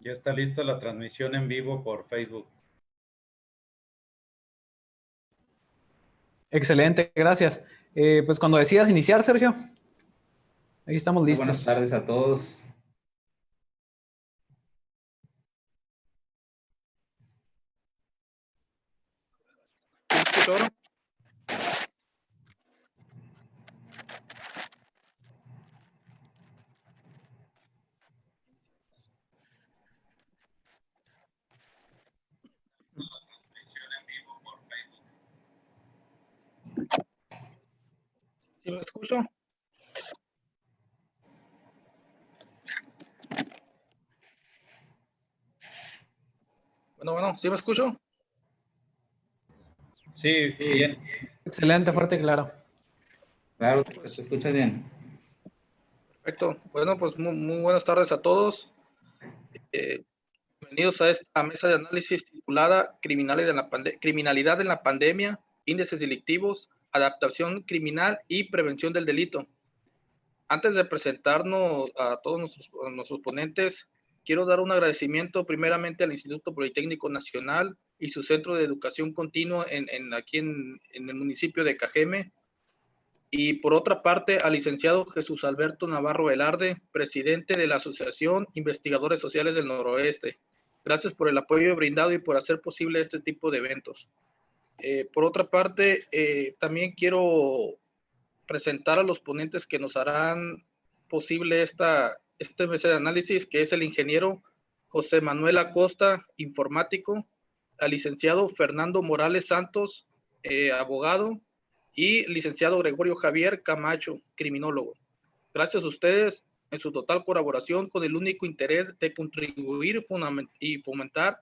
Ya está lista la transmisión en vivo por Facebook. Excelente, gracias. Pues cuando decidas iniciar, Sergio, ahí estamos listos. Buenas tardes a todos. ¿Sí me escucho? Bueno, ¿sí me escucho? Sí, bien. Excelente, fuerte y claro. Claro, se escucha bien. Perfecto. Bueno, pues muy buenas tardes a todos. Bienvenidos a esta mesa de análisis titulada Criminalidad en la pandemia, índices delictivos, adaptación criminal y prevención del delito. Antes de presentarnos a todos nuestros ponentes, quiero dar un agradecimiento primeramente al Instituto Politécnico Nacional y su Centro de Educación Continua aquí en el municipio de Cajeme. Y por otra parte, al licenciado Jesús Alberto Navarro Velarde, presidente de la Asociación Investigadores Sociales del Noroeste. Gracias por el apoyo brindado y por hacer posible este tipo de eventos. Por otra parte, también quiero presentar a los ponentes que nos harán posible este mesa de análisis, que es el ingeniero José Manuel Acosta, informático, al licenciado Fernando Morales Santos, abogado, y licenciado Gregorio Javier Camacho, criminólogo. Gracias a ustedes en su total colaboración con el único interés de contribuir y fomentar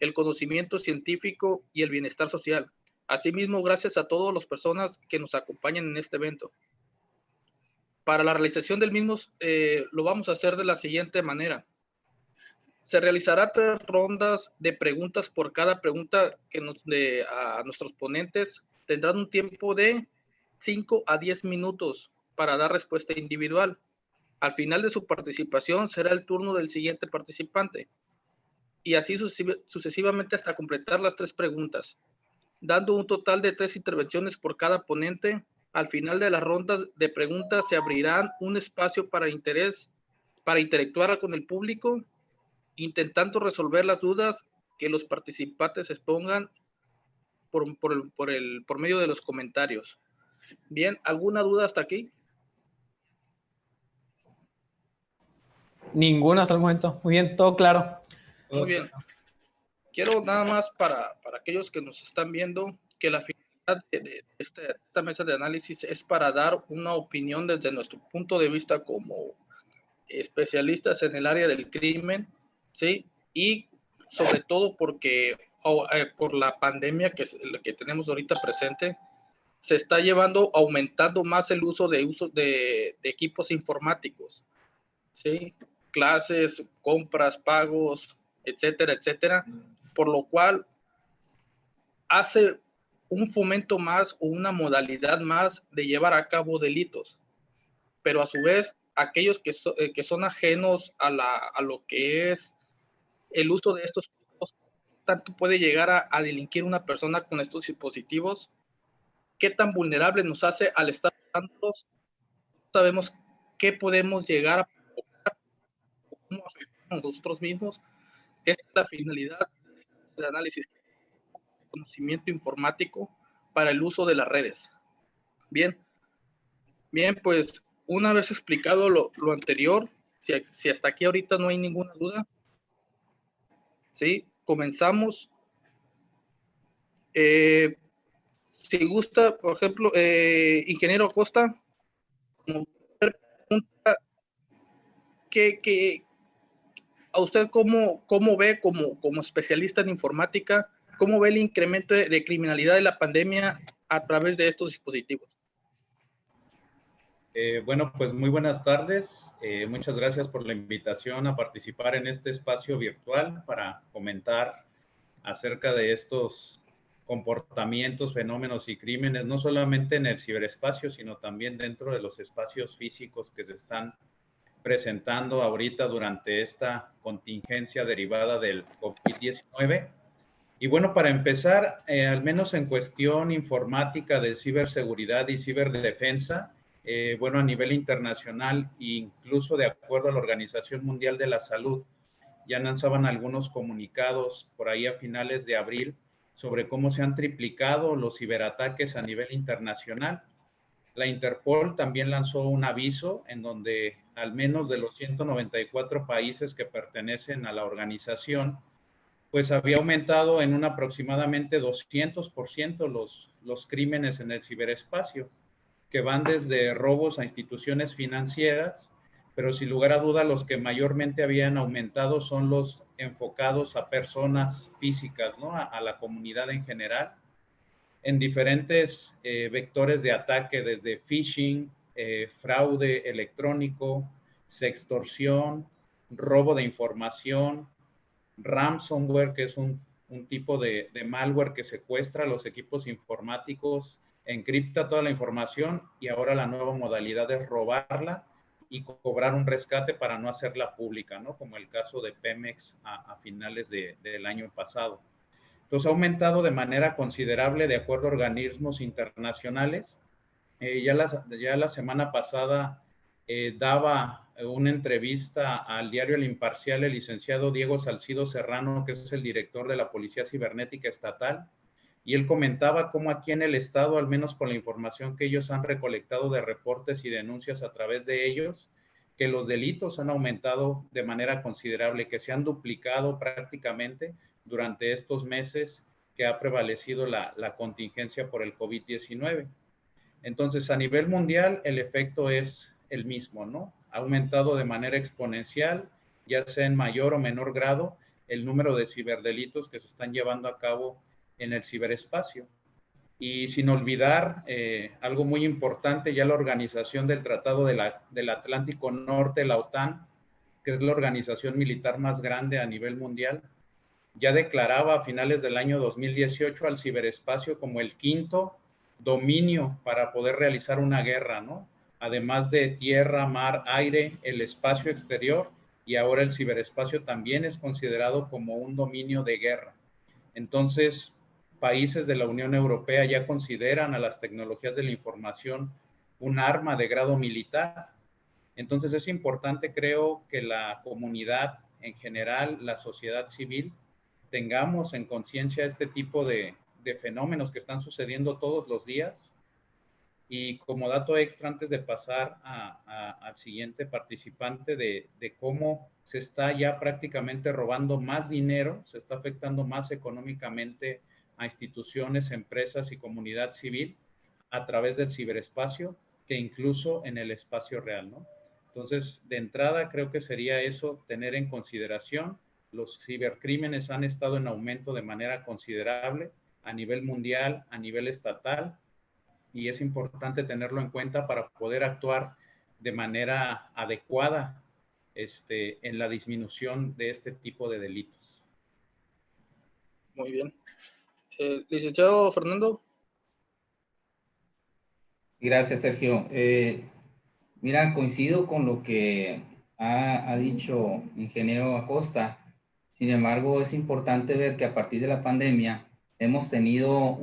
el conocimiento científico y el bienestar social. Asimismo, gracias a todas las personas que nos acompañan en este evento. Para la realización del mismo, lo vamos a hacer de la siguiente manera. Se realizará 3 rondas de preguntas por cada pregunta a nuestros ponentes. Tendrán un tiempo de 5 a 10 minutos para dar respuesta individual. Al final de su participación será el turno del siguiente participante. Y así sucesivamente hasta completar las 3 preguntas, dando un total de 3 intervenciones por cada ponente. Al final de las rondas de preguntas se abrirán un espacio para interactuar con el público, intentando resolver las dudas que los participantes expongan por medio de los comentarios. Bien, ¿alguna duda hasta aquí? Ninguna hasta el momento. Muy bien, todo claro. Muy bien. Quiero nada más para aquellos que nos están viendo, que la finalidad de esta mesa de análisis es para dar una opinión desde nuestro punto de vista como especialistas en el área del crimen, ¿sí? Y sobre todo porque por la pandemia que tenemos ahorita presente, se está aumentando más el uso de equipos informáticos, ¿sí? Clases, compras, pagos, etcétera, etcétera, por lo cual hace un fomento más o una modalidad más de llevar a cabo delitos, pero a su vez aquellos que son ajenos a lo que es el uso de estos equipos, tanto puede llegar a delinquir una persona con estos dispositivos, qué tan vulnerable nos hace al estar usándolos, sabemos qué podemos llegar a provocar, cómo afectamos nosotros mismos. Esta es la finalidad del análisis, conocimiento informático para el uso de las redes. Bien, pues una vez explicado lo anterior, si hasta aquí ahorita no hay ninguna duda, ¿sí? Comenzamos. Si gusta, por ejemplo, ingeniero Acosta, como pregunta, ¿a usted cómo ve como especialista en informática, cómo ve el incremento de criminalidad de la pandemia a través de estos dispositivos? Bueno, pues muy buenas tardes. Muchas gracias por la invitación a participar en este espacio virtual para comentar acerca de estos comportamientos, fenómenos y crímenes, no solamente en el ciberespacio, sino también dentro de los espacios físicos que se están presentando ahorita durante esta contingencia derivada del COVID-19. Y bueno, para empezar, al menos en cuestión informática de ciberseguridad y ciberdefensa, bueno, a nivel internacional, incluso de acuerdo a la Organización Mundial de la Salud, ya lanzaban algunos comunicados por ahí a finales de abril sobre cómo se han triplicado los ciberataques a nivel internacional. La Interpol también lanzó un aviso en donde al menos de los 194 países que pertenecen a la organización, pues había aumentado en un aproximadamente 200% los crímenes en el ciberespacio, que van desde robos a instituciones financieras, pero sin lugar a duda los que mayormente habían aumentado son los enfocados a personas físicas, ¿no? A la comunidad en general, en diferentes vectores de ataque, desde phishing, fraude electrónico, sextorsión, robo de información, ransomware, que es un tipo de malware que secuestra los equipos informáticos, encripta toda la información y ahora la nueva modalidad es robarla y cobrar un rescate para no hacerla pública, ¿no? Como el caso de Pemex a finales del año pasado. Entonces ha aumentado de manera considerable de acuerdo a organismos internacionales. Ya la semana pasada daba una entrevista al diario El Imparcial el licenciado Diego Salcido Serrano, que es el director de la Policía Cibernética Estatal, y él comentaba cómo aquí en el estado, al menos con la información que ellos han recolectado de reportes y denuncias a través de ellos, que los delitos han aumentado de manera considerable, que se han duplicado prácticamente durante estos meses que ha prevalecido la contingencia por el COVID-19. Entonces, a nivel mundial, el efecto es el mismo, ¿no? Ha aumentado de manera exponencial, ya sea en mayor o menor grado, el número de ciberdelitos que se están llevando a cabo en el ciberespacio. Y sin olvidar algo muy importante, ya la organización del Tratado del Atlántico Norte, la OTAN, que es la organización militar más grande a nivel mundial, ya declaraba a finales del año 2018 al ciberespacio como el quinto dominio para poder realizar una guerra, ¿no? Además de tierra, mar, aire, el espacio exterior, y ahora el ciberespacio también es considerado como un dominio de guerra. Entonces, países de la Unión Europea ya consideran a las tecnologías de la información un arma de grado militar. Entonces, es importante, creo, que la comunidad en general, la sociedad civil, tengamos en conciencia este tipo de fenómenos que están sucediendo todos los días. Y como dato extra, antes de pasar al siguiente participante, de cómo se está ya prácticamente robando más dinero, se está afectando más económicamente a instituciones, empresas y comunidad civil a través del ciberespacio que incluso en el espacio real, ¿no? Entonces, de entrada, creo que sería eso, tener en consideración. Los cibercrímenes han estado en aumento de manera considerable a nivel mundial, a nivel estatal, y es importante tenerlo en cuenta para poder actuar de manera adecuada en la disminución de este tipo de delitos. Muy bien. Licenciado Fernando. Gracias, Sergio. Mira, coincido con lo que ha dicho ingeniero Acosta. Sin embargo, es importante ver que a partir de la pandemia hemos tenido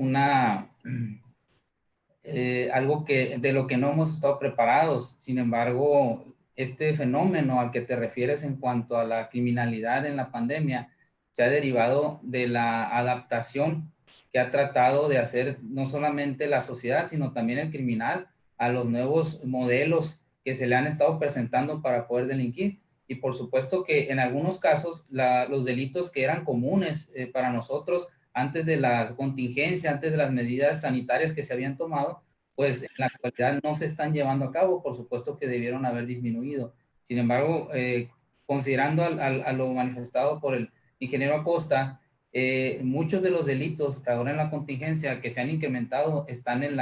algo de lo que no hemos estado preparados. Sin embargo, este fenómeno al que te refieres en cuanto a la criminalidad en la pandemia se ha derivado de la adaptación que ha tratado de hacer no solamente la sociedad, sino también el criminal a los nuevos modelos que se le han estado presentando para poder delinquir. Y por supuesto que en algunos casos los delitos que eran comunes para nosotros antes de la contingencia, antes de las medidas sanitarias que se habían tomado, pues en la actualidad no se están llevando a cabo, por supuesto que debieron haber disminuido. Sin embargo, considerando a lo manifestado por el ingeniero Acosta, muchos de los delitos ahora en la contingencia que se han incrementado están en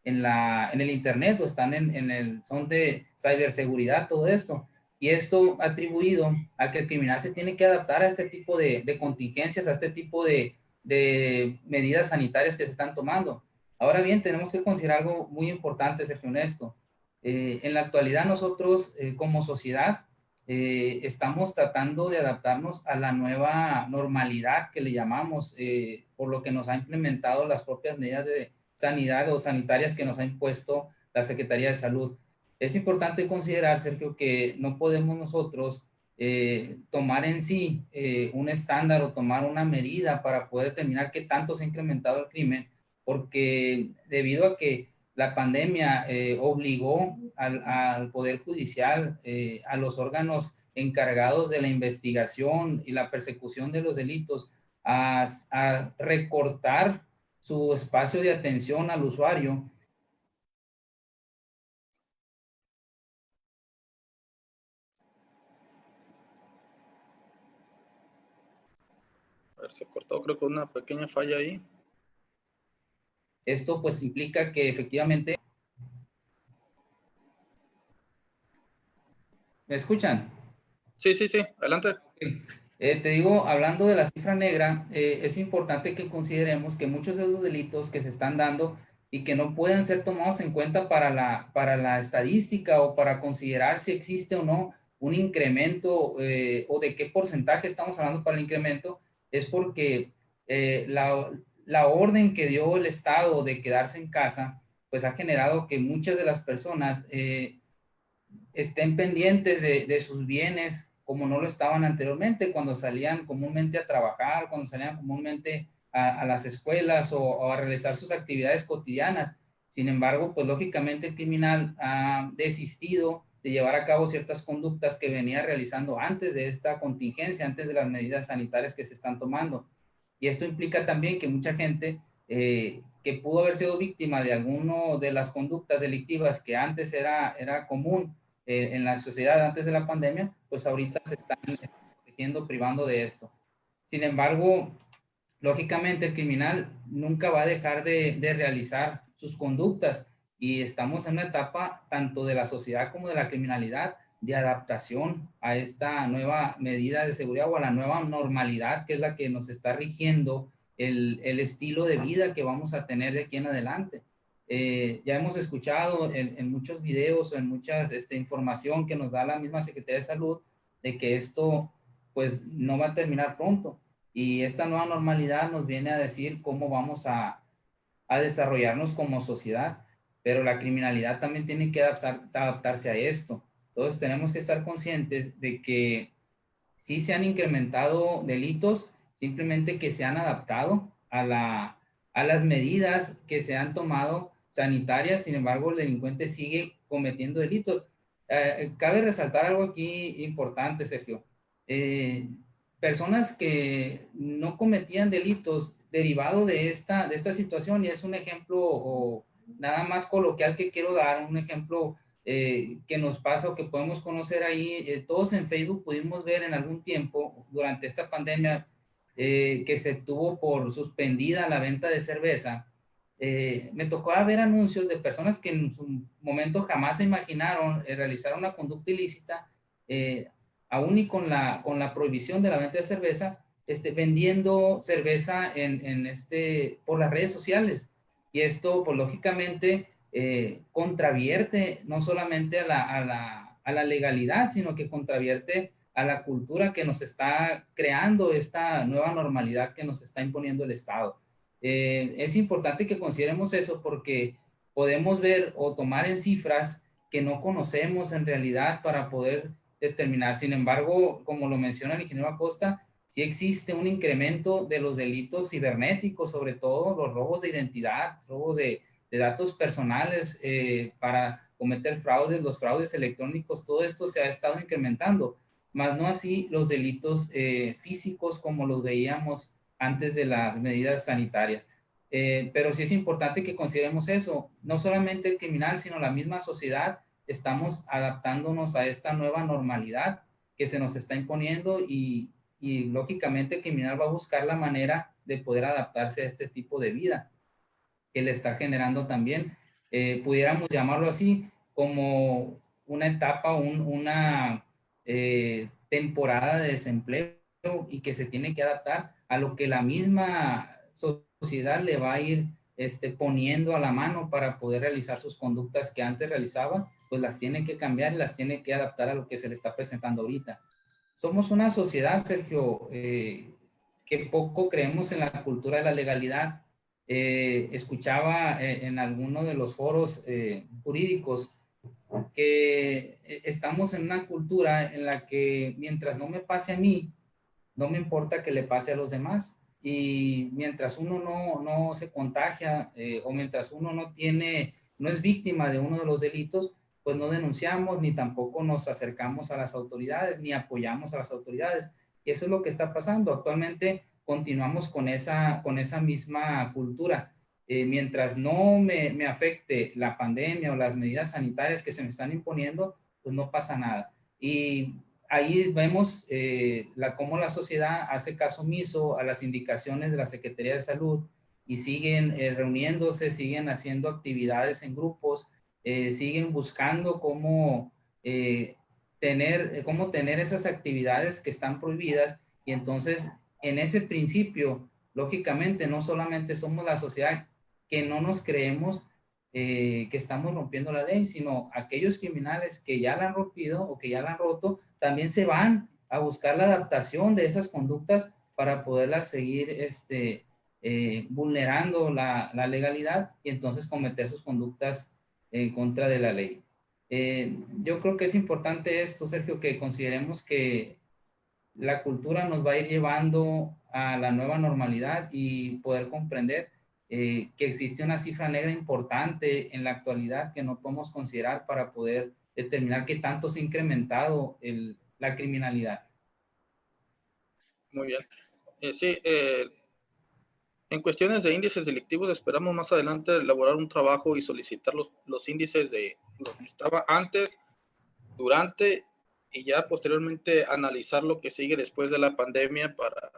el internet o son de ciberseguridad, todo esto. Y esto atribuido a que el criminal se tiene que adaptar a este tipo de contingencias, a este tipo de medidas sanitarias que se están tomando. Ahora bien, tenemos que considerar algo muy importante, Sergio, en esto. En la actualidad nosotros como sociedad estamos tratando de adaptarnos a la nueva normalidad que le llamamos, por lo que nos ha implementado las propias medidas de sanidad o sanitarias que nos ha impuesto la Secretaría de Salud. Es importante considerar, Sergio, que no podemos nosotros tomar en sí un estándar o tomar una medida para poder determinar qué tanto se ha incrementado el crimen, porque debido a que la pandemia obligó al Poder Judicial, a los órganos encargados de la investigación y la persecución de los delitos, a recortar su espacio de atención al usuario. A ver, se cortó, creo que una pequeña falla ahí. Esto pues implica que efectivamente... ¿Me escuchan? Sí, sí, sí, adelante. Te digo, hablando de la cifra negra, es importante que consideremos que muchos de esos delitos que se están dando y que no pueden ser tomados en cuenta para la estadística o para considerar si existe o no un incremento o de qué porcentaje estamos hablando para el incremento, es porque la orden que dio el Estado de quedarse en casa, pues ha generado que muchas de las personas estén pendientes de sus bienes como no lo estaban anteriormente, cuando salían comúnmente a trabajar, cuando salían comúnmente a las escuelas o a realizar sus actividades cotidianas. Sin embargo, pues lógicamente el criminal ha desistido de llevar a cabo ciertas conductas que venía realizando antes de esta contingencia, antes de las medidas sanitarias que se están tomando. Y esto implica también que mucha gente que pudo haber sido víctima de alguna de las conductas delictivas que antes era común en la sociedad antes de la pandemia, pues ahorita se están protegiendo, privando de esto. Sin embargo, lógicamente el criminal nunca va a dejar de realizar sus conductas y estamos en una etapa tanto de la sociedad como de la criminalidad de adaptación a esta nueva medida de seguridad o a la nueva normalidad que es la que nos está rigiendo el estilo de vida que vamos a tener de aquí en adelante. Ya hemos escuchado en muchos videos o en muchas información que nos da la misma Secretaría de Salud de que esto pues no va a terminar pronto y esta nueva normalidad nos viene a decir cómo vamos a desarrollarnos como sociedad, pero la criminalidad también tiene que adaptarse a esto. Entonces tenemos que estar conscientes de que sí se han incrementado delitos, simplemente que se han adaptado a las medidas que se han tomado sanitarias, sin embargo el delincuente sigue cometiendo delitos. Cabe resaltar algo aquí importante, Sergio. Personas que no cometían delitos derivado de esta situación, y es un ejemplo o nada más coloquial que quiero dar, un ejemplo que nos pasa o que podemos conocer ahí. Todos en Facebook pudimos ver en algún tiempo durante esta pandemia que se tuvo por suspendida la venta de cerveza. Me tocó ver anuncios de personas que en su momento jamás se imaginaron realizar una conducta ilícita, aún y con la prohibición de la venta de cerveza, vendiendo cerveza por las redes sociales. Y esto, pues lógicamente, contravierte no solamente a la legalidad, sino que contravierte a la cultura que nos está creando esta nueva normalidad que nos está imponiendo el Estado. Es importante que consideremos eso porque podemos ver o tomar en cifras que no conocemos en realidad para poder determinar. Sin embargo, como lo menciona el ingeniero Acosta, sí existe un incremento de los delitos cibernéticos, sobre todo los robos de identidad, robos de datos personales para cometer fraudes, los fraudes electrónicos, todo esto se ha estado incrementando, más no así los delitos físicos como los veíamos antes de las medidas sanitarias. Pero sí es importante que consideremos eso, no solamente el criminal, sino la misma sociedad, estamos adaptándonos a esta nueva normalidad que se nos está imponiendo y lógicamente el criminal va a buscar la manera de poder adaptarse a este tipo de vida que le está generando también, pudiéramos llamarlo así, como una etapa, una temporada de desempleo y que se tiene que adaptar a lo que la misma sociedad le va a ir poniendo a la mano para poder realizar sus conductas que antes realizaba pues las tiene que cambiar y las tiene que adaptar a lo que se le está presentando ahorita. Somos una sociedad, Sergio, que poco creemos en la cultura de la legalidad. Escuchaba en alguno de los foros jurídicos que estamos en una cultura en la que mientras no me pase a mí, no me importa que le pase a los demás. Y mientras uno no se contagia o mientras uno no es víctima de uno de los delitos, pues no denunciamos ni tampoco nos acercamos a las autoridades ni apoyamos a las autoridades. Y eso es lo que está pasando. Actualmente continuamos con esa misma cultura. Mientras no me afecte la pandemia o las medidas sanitarias que se me están imponiendo, pues no pasa nada. Y ahí vemos cómo la sociedad hace caso omiso a las indicaciones de la Secretaría de Salud y siguen reuniéndose, siguen haciendo actividades en grupos, siguen buscando cómo tener esas actividades que están prohibidas. Y entonces, en ese principio, lógicamente, no solamente somos la sociedad que no nos creemos que estamos rompiendo la ley, sino aquellos criminales que ya la han rompido o que ya la han roto, también se van a buscar la adaptación de esas conductas para poderlas seguir vulnerando la legalidad y entonces cometer sus conductas en contra de la ley. Yo creo que es importante esto, Sergio, que consideremos que la cultura nos va a ir llevando a la nueva normalidad y poder comprender que existe una cifra negra importante en la actualidad que no podemos considerar para poder determinar qué tanto se ha incrementado la criminalidad. Muy bien. Sí, en cuestiones de índices delictivos esperamos más adelante elaborar un trabajo y solicitar los índices de lo que estaba antes, durante y ya posteriormente analizar lo que sigue después de la pandemia para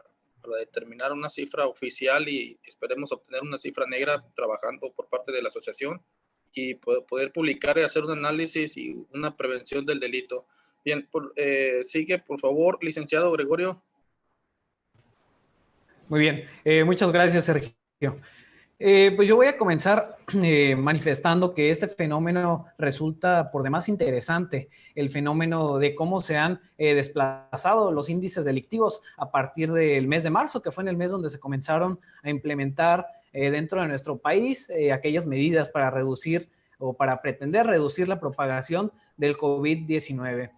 determinar una cifra oficial y esperemos obtener una cifra negra trabajando por parte de la asociación y poder publicar y hacer un análisis y una prevención del delito. Bien, sigue por favor, licenciado Gregorio. Muy bien, muchas gracias, Sergio. Pues yo voy a comenzar manifestando que este fenómeno resulta por demás interesante, el fenómeno de cómo se han desplazado los índices delictivos a partir del mes de marzo, que fue en el mes donde se comenzaron a implementar dentro de nuestro país aquellas medidas para reducir o para pretender reducir la propagación del COVID-19.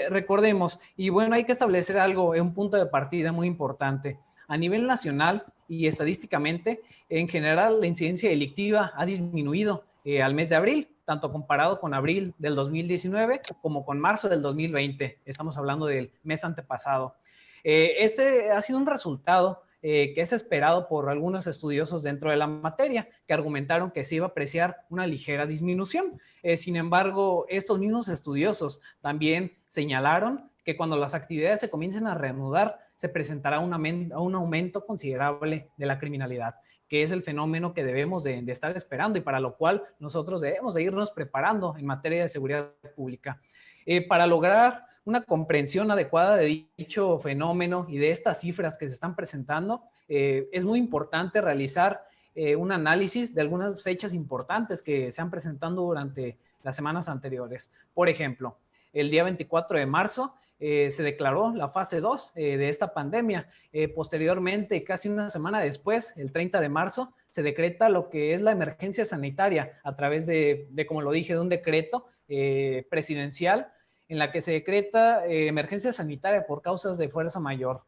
Recordemos, y bueno, hay que establecer algo, un punto de partida muy importante. A nivel nacional y estadísticamente, en general, la incidencia delictiva ha disminuido al mes de abril, tanto comparado con abril del 2019 como con marzo del 2020. Estamos hablando del mes antepasado. Este ha sido un resultado que es esperado por algunos estudiosos dentro de la materia, que argumentaron que se iba a apreciar una ligera disminución. Sin embargo, estos mismos estudiosos también señalaron que cuando las actividades se comiencen a reanudar, se presentará un aumento considerable de la criminalidad, que es el fenómeno que debemos de estar esperando y para lo cual nosotros debemos de irnos preparando en materia de seguridad pública. Para lograr una comprensión adecuada de dicho fenómeno y de estas cifras que se están presentando, es muy importante realizar un análisis de algunas fechas importantes que se han presentado durante las semanas anteriores. Por ejemplo, el día 24 de marzo se declaró la fase 2 de esta pandemia. Posteriormente, casi una semana después, el 30 de marzo, se decreta lo que es la emergencia sanitaria a través de como lo dije, de un decreto presidencial en la que se decreta emergencia sanitaria por causas de fuerza mayor.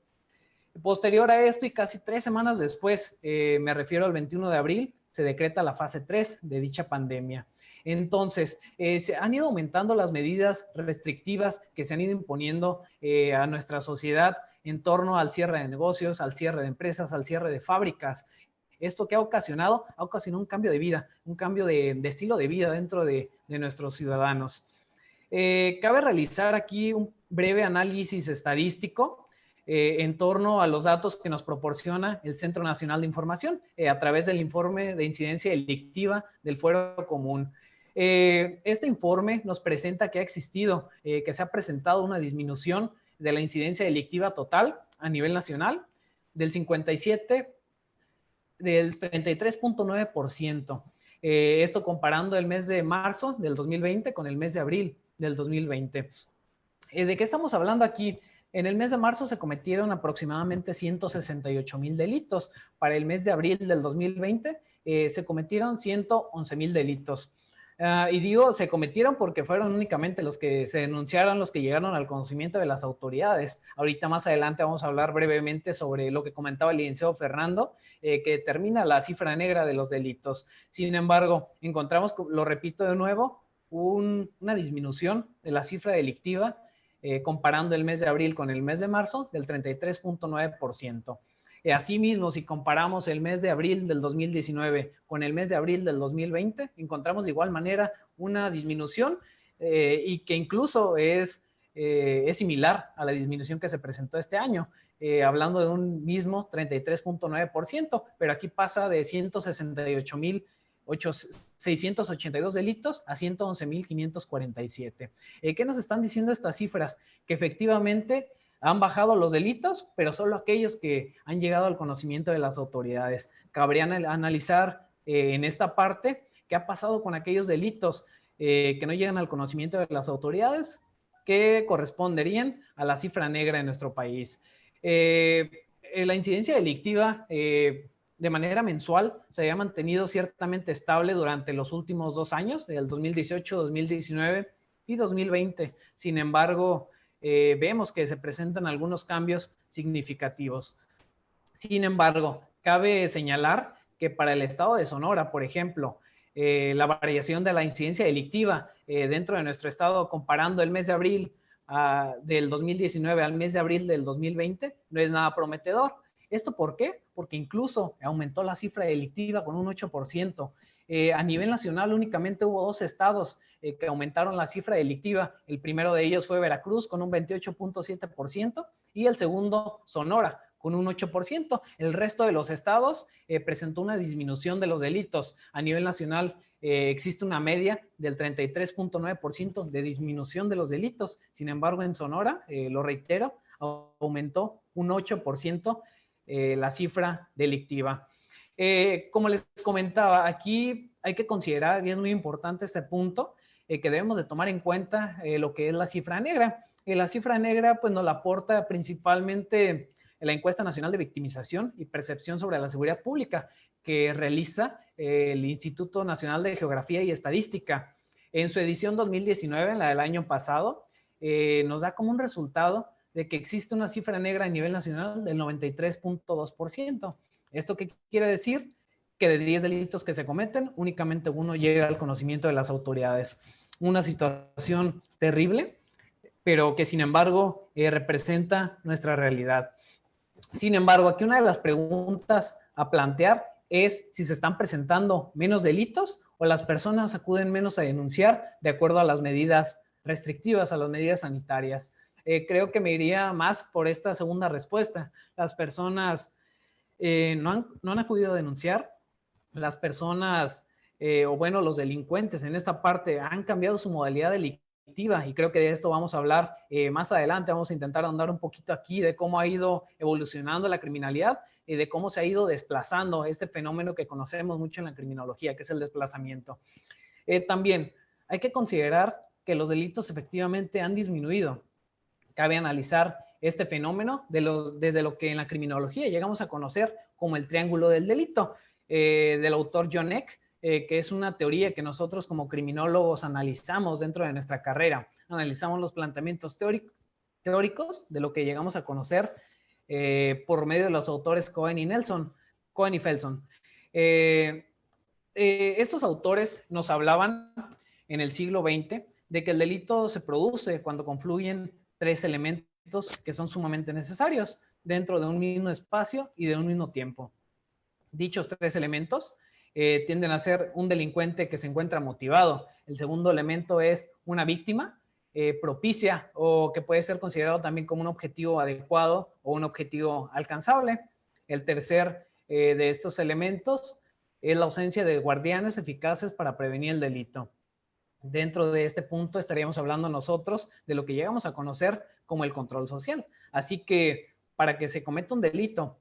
Posterior a esto y casi 3 semanas después, me refiero al 21 de abril, se decreta la fase 3 de dicha pandemia. Entonces, se han ido aumentando las medidas restrictivas que se han ido imponiendo a nuestra sociedad en torno al cierre de negocios, al cierre de empresas, al cierre de fábricas. ¿Esto qué ha ocasionado? Ha ocasionado un cambio de vida, un cambio de estilo de vida dentro de nuestros ciudadanos. Cabe realizar aquí un breve análisis estadístico en torno a los datos que nos proporciona el Centro Nacional de Información a través del informe de incidencia delictiva del Fuero Común. Este informe nos presenta que ha existido, que se ha presentado una disminución de la incidencia delictiva total a nivel nacional del 33.9%. Esto comparando el mes de marzo del 2020 con el mes de abril del 2020. ¿De qué estamos hablando aquí? En el mes de marzo se cometieron aproximadamente 168,000 delitos. Para el mes de abril del 2020 se cometieron 111,000 delitos. Y digo, se cometieron porque fueron únicamente los que se denunciaron, los que llegaron al conocimiento de las autoridades. Ahorita más adelante vamos a hablar brevemente sobre lo que comentaba el licenciado Fernando, que determina la cifra negra de los delitos. Sin embargo, encontramos, lo repito de nuevo, una disminución de la cifra delictiva comparando el mes de abril con el mes de marzo del 33.9%. Asimismo, si comparamos el mes de abril del 2019 con el mes de abril del 2020, encontramos de igual manera una disminución y que incluso es similar a la disminución que se presentó este año, hablando de un mismo 33.9%, pero aquí pasa de 168,682 delitos a 111,547. ¿Qué nos están diciendo estas cifras? Que efectivamente han bajado los delitos, pero solo aquellos que han llegado al conocimiento de las autoridades. Cabría analizar en esta parte qué ha pasado con aquellos delitos que no llegan al conocimiento de las autoridades, que corresponderían a la cifra negra en nuestro país. La incidencia delictiva de manera mensual se había mantenido ciertamente estable durante los últimos 2 años, del 2018, 2019 y 2020. Sin embargo, vemos que se presentan algunos cambios significativos. Sin embargo, cabe señalar que para el estado de Sonora, por ejemplo, la variación de la incidencia delictiva dentro de nuestro estado, comparando el mes de abril del 2019 al mes de abril del 2020, no es nada prometedor. ¿Esto por qué? Porque incluso aumentó la cifra delictiva con un 8%. A nivel nacional únicamente hubo 2 estados que aumentaron la cifra delictiva. El primero de ellos fue Veracruz con un 28.7% y el segundo Sonora con un 8%. El resto de los estados presentó una disminución de los delitos. A nivel nacional existe una media del 33.9% de disminución de los delitos. Sin embargo, en Sonora, lo reitero, aumentó un 8% la cifra delictiva. Como les comentaba, aquí hay que considerar, y es muy importante este punto, que debemos de tomar en cuenta lo que es la cifra negra. La cifra negra pues nos la aporta principalmente la Encuesta Nacional de Victimización y Percepción sobre la Seguridad Pública, que realiza el Instituto Nacional de Geografía y Estadística. En su edición 2019, la del año pasado, nos da como un resultado de que existe una cifra negra a nivel nacional del 93.2%. ¿Esto qué quiere decir? Que de 10 delitos que se cometen, únicamente uno llega al conocimiento de las autoridades. Una situación terrible, pero que sin embargo representa nuestra realidad. Sin embargo, aquí una de las preguntas a plantear es si se están presentando menos delitos o las personas acuden menos a denunciar de acuerdo a las medidas restrictivas, a las medidas sanitarias. Creo que me iría más por esta segunda respuesta. Las personas no han acudido a denunciar. Las personas, o bueno, los delincuentes en esta parte han cambiado su modalidad delictiva y creo que de esto vamos a hablar más adelante. Vamos a intentar ahondar un poquito aquí de cómo ha ido evolucionando la criminalidad y de cómo se ha ido desplazando este fenómeno que conocemos mucho en la criminología, que es el desplazamiento. También hay que considerar que los delitos efectivamente han disminuido. Cabe analizar este fenómeno desde lo que en la criminología llegamos a conocer como el triángulo del delito, del autor John Eck, que es una teoría que nosotros como criminólogos analizamos dentro de nuestra carrera. Analizamos los planteamientos teóricos de lo que llegamos a conocer por medio de los autores Cohen y Felson. Estos autores nos hablaban en el siglo XX de que el delito se produce cuando confluyen 3 elementos que son sumamente necesarios dentro de un mismo espacio y de un mismo tiempo. Dichos 3 elementos tienden a ser un delincuente que se encuentra motivado. El segundo elemento es una víctima propicia o que puede ser considerado también como un objetivo adecuado o un objetivo alcanzable. El tercer de estos elementos es la ausencia de guardianes eficaces para prevenir el delito. Dentro de este punto estaríamos hablando nosotros de lo que llegamos a conocer como el control social. Así que para que se cometa un delito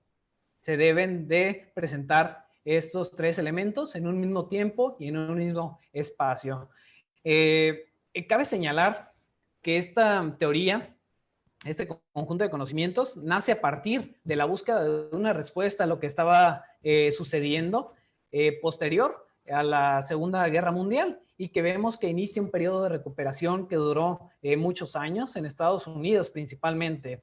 se deben de presentar estos tres elementos en un mismo tiempo y en un mismo espacio. Cabe señalar que esta teoría, este conjunto de conocimientos, nace a partir de la búsqueda de una respuesta a lo que estaba sucediendo posterior a la Segunda Guerra Mundial, y que vemos que inicia un periodo de recuperación que duró muchos años en Estados Unidos principalmente.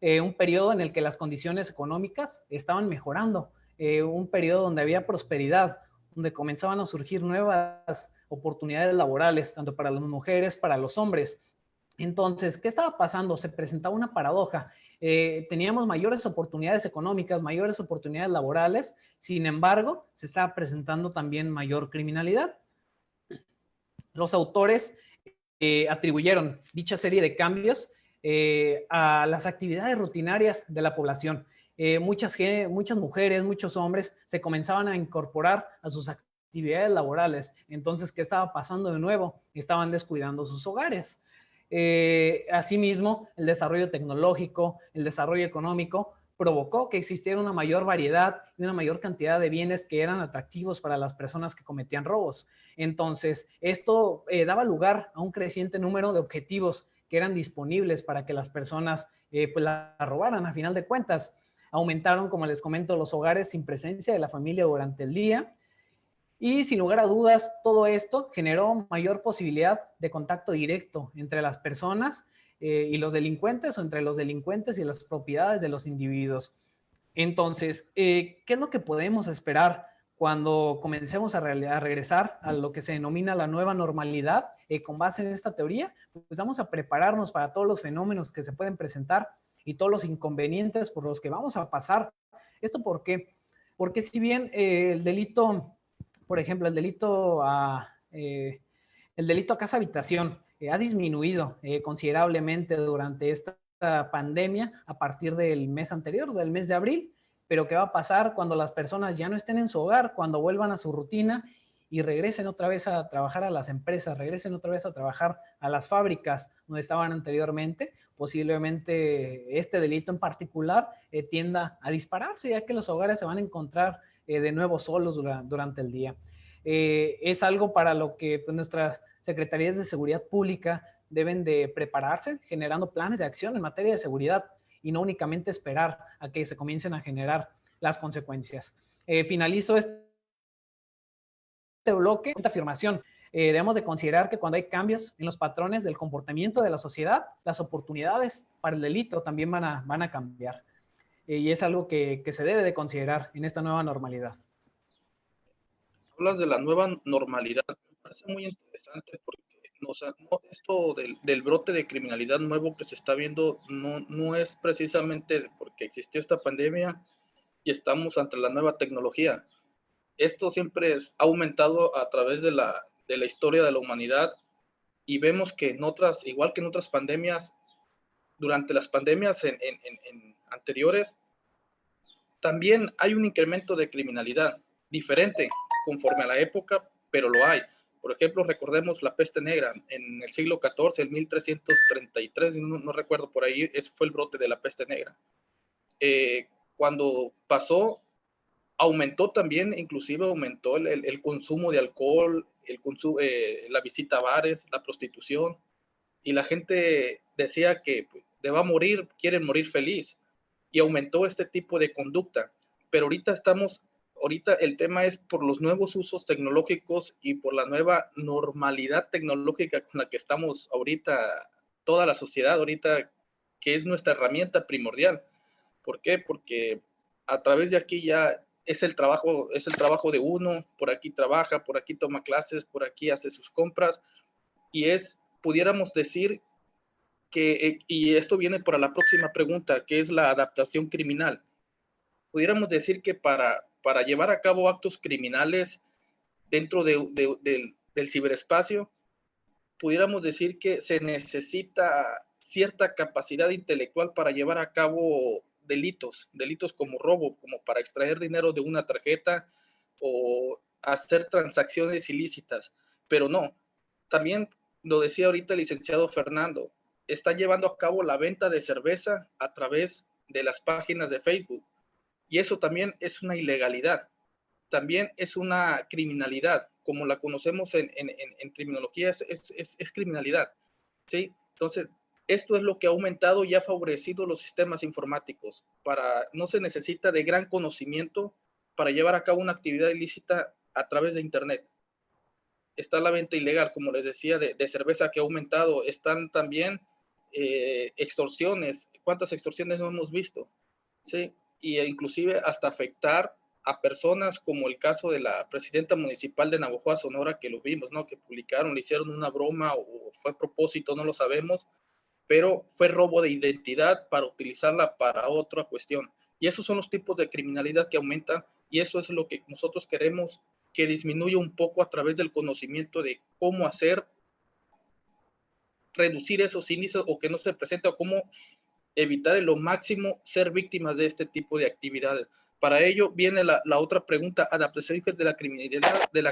Un periodo en el que las condiciones económicas estaban mejorando, un periodo donde había prosperidad, donde comenzaban a surgir nuevas oportunidades laborales, tanto para las mujeres, para los hombres. Entonces, ¿qué estaba pasando? Se presentaba una paradoja. Teníamos mayores oportunidades económicas, mayores oportunidades laborales, sin embargo, se estaba presentando también mayor criminalidad. Los autores atribuyeron dicha serie de cambios a las actividades rutinarias de la población. Muchas mujeres, muchos hombres se comenzaban a incorporar a sus actividades laborales. Entonces, ¿qué estaba pasando de nuevo? Estaban descuidando sus hogares. Asimismo, el desarrollo tecnológico, el desarrollo económico provocó que existiera una mayor variedad y una mayor cantidad de bienes que eran atractivos para las personas que cometían robos. Entonces, esto daba lugar a un creciente número de objetivos que eran disponibles para que las personas pues la robaran. A final de cuentas, aumentaron, como les comento, los hogares sin presencia de la familia durante el día. Y sin lugar a dudas, todo esto generó mayor posibilidad de contacto directo entre las personas y los delincuentes, o entre los delincuentes y las propiedades de los individuos. Entonces, ¿qué es lo que podemos esperar cuando comencemos a regresar a lo que se denomina la nueva normalidad? Con base en esta teoría, pues vamos a prepararnos para todos los fenómenos que se pueden presentar y todos los inconvenientes por los que vamos a pasar. ¿Esto por qué? Porque si bien el delito, por ejemplo, el delito a casa habitación ha disminuido considerablemente durante esta pandemia a partir del mes anterior, del mes de abril, pero ¿qué va a pasar cuando las personas ya no estén en su hogar, cuando vuelvan a su rutina y regresen otra vez a trabajar a las empresas, regresen otra vez a trabajar a las fábricas donde estaban anteriormente? Posiblemente este delito en particular tienda a dispararse, ya que los hogares se van a encontrar de nuevo solos durante el día. Es algo para lo que pues, nuestras secretarías de seguridad pública deben de prepararse, generando planes de acción en materia de seguridad y no únicamente esperar a que se comiencen a generar las consecuencias. Finalizo este bloque con esta afirmación. Debemos de considerar que cuando hay cambios en los patrones del comportamiento de la sociedad, las oportunidades para el delito también van a cambiar. Y es algo que se debe de considerar en esta nueva normalidad. Hablas de la nueva normalidad, me parece muy interesante porque esto del brote de criminalidad nuevo que se está viendo no es precisamente porque existió esta pandemia y estamos ante la nueva tecnología. Esto siempre ha aumentado a través de la historia de la humanidad, y vemos que igual que en otras pandemias, durante las pandemias en anteriores, también hay un incremento de criminalidad diferente conforme a la época, pero lo hay. Por ejemplo, recordemos la peste negra en el siglo XIV, en 1333, no recuerdo por ahí, ese fue el brote de la peste negra. Cuando pasó, aumentó también, inclusive aumentó el consumo de alcohol, la visita a bares, la prostitución, y la gente decía que quieren morir feliz, y aumentó este tipo de conducta. Pero ahorita el tema es por los nuevos usos tecnológicos y por la nueva normalidad tecnológica con la que estamos ahorita, toda la sociedad ahorita, que es nuestra herramienta primordial. ¿Por qué? Porque a través de aquí ya es el trabajo de uno, por aquí trabaja, por aquí toma clases, por aquí hace sus compras, y pudiéramos decir que, y esto viene para la próxima pregunta, que es la adaptación criminal. Pudiéramos decir que para llevar a cabo actos criminales dentro del ciberespacio, pudiéramos decir que se necesita cierta capacidad intelectual para llevar a cabo delitos como robo, como para extraer dinero de una tarjeta o hacer transacciones ilícitas. Pero no, también lo decía ahorita el licenciado Fernando, están llevando a cabo la venta de cerveza a través de las páginas de Facebook, y eso también es una ilegalidad. también es una criminalidad, como la conocemos en criminología, es criminalidad, ¿sí? Entonces, esto es lo que ha aumentado y ha favorecido los sistemas informáticos. No se necesita de gran conocimiento para llevar a cabo una actividad ilícita a través de Internet. Está la venta ilegal, como les decía, de cerveza, que ha aumentado. Están también extorsiones. ¿Cuántas extorsiones no hemos visto? ¿Sí? Y inclusive hasta afectar a personas, como el caso de la presidenta municipal de Navojoa, Sonora, que lo vimos, ¿no? Que publicaron, le hicieron una broma o fue a propósito, no lo sabemos, pero fue robo de identidad para utilizarla para otra cuestión. Y esos son los tipos de criminalidad que aumentan, y eso es lo que nosotros queremos que disminuya un poco a través del conocimiento de cómo hacer, reducir esos índices o que no se presente, o cómo evitar en lo máximo ser víctimas de este tipo de actividades. Para ello viene la otra pregunta, adaptación de la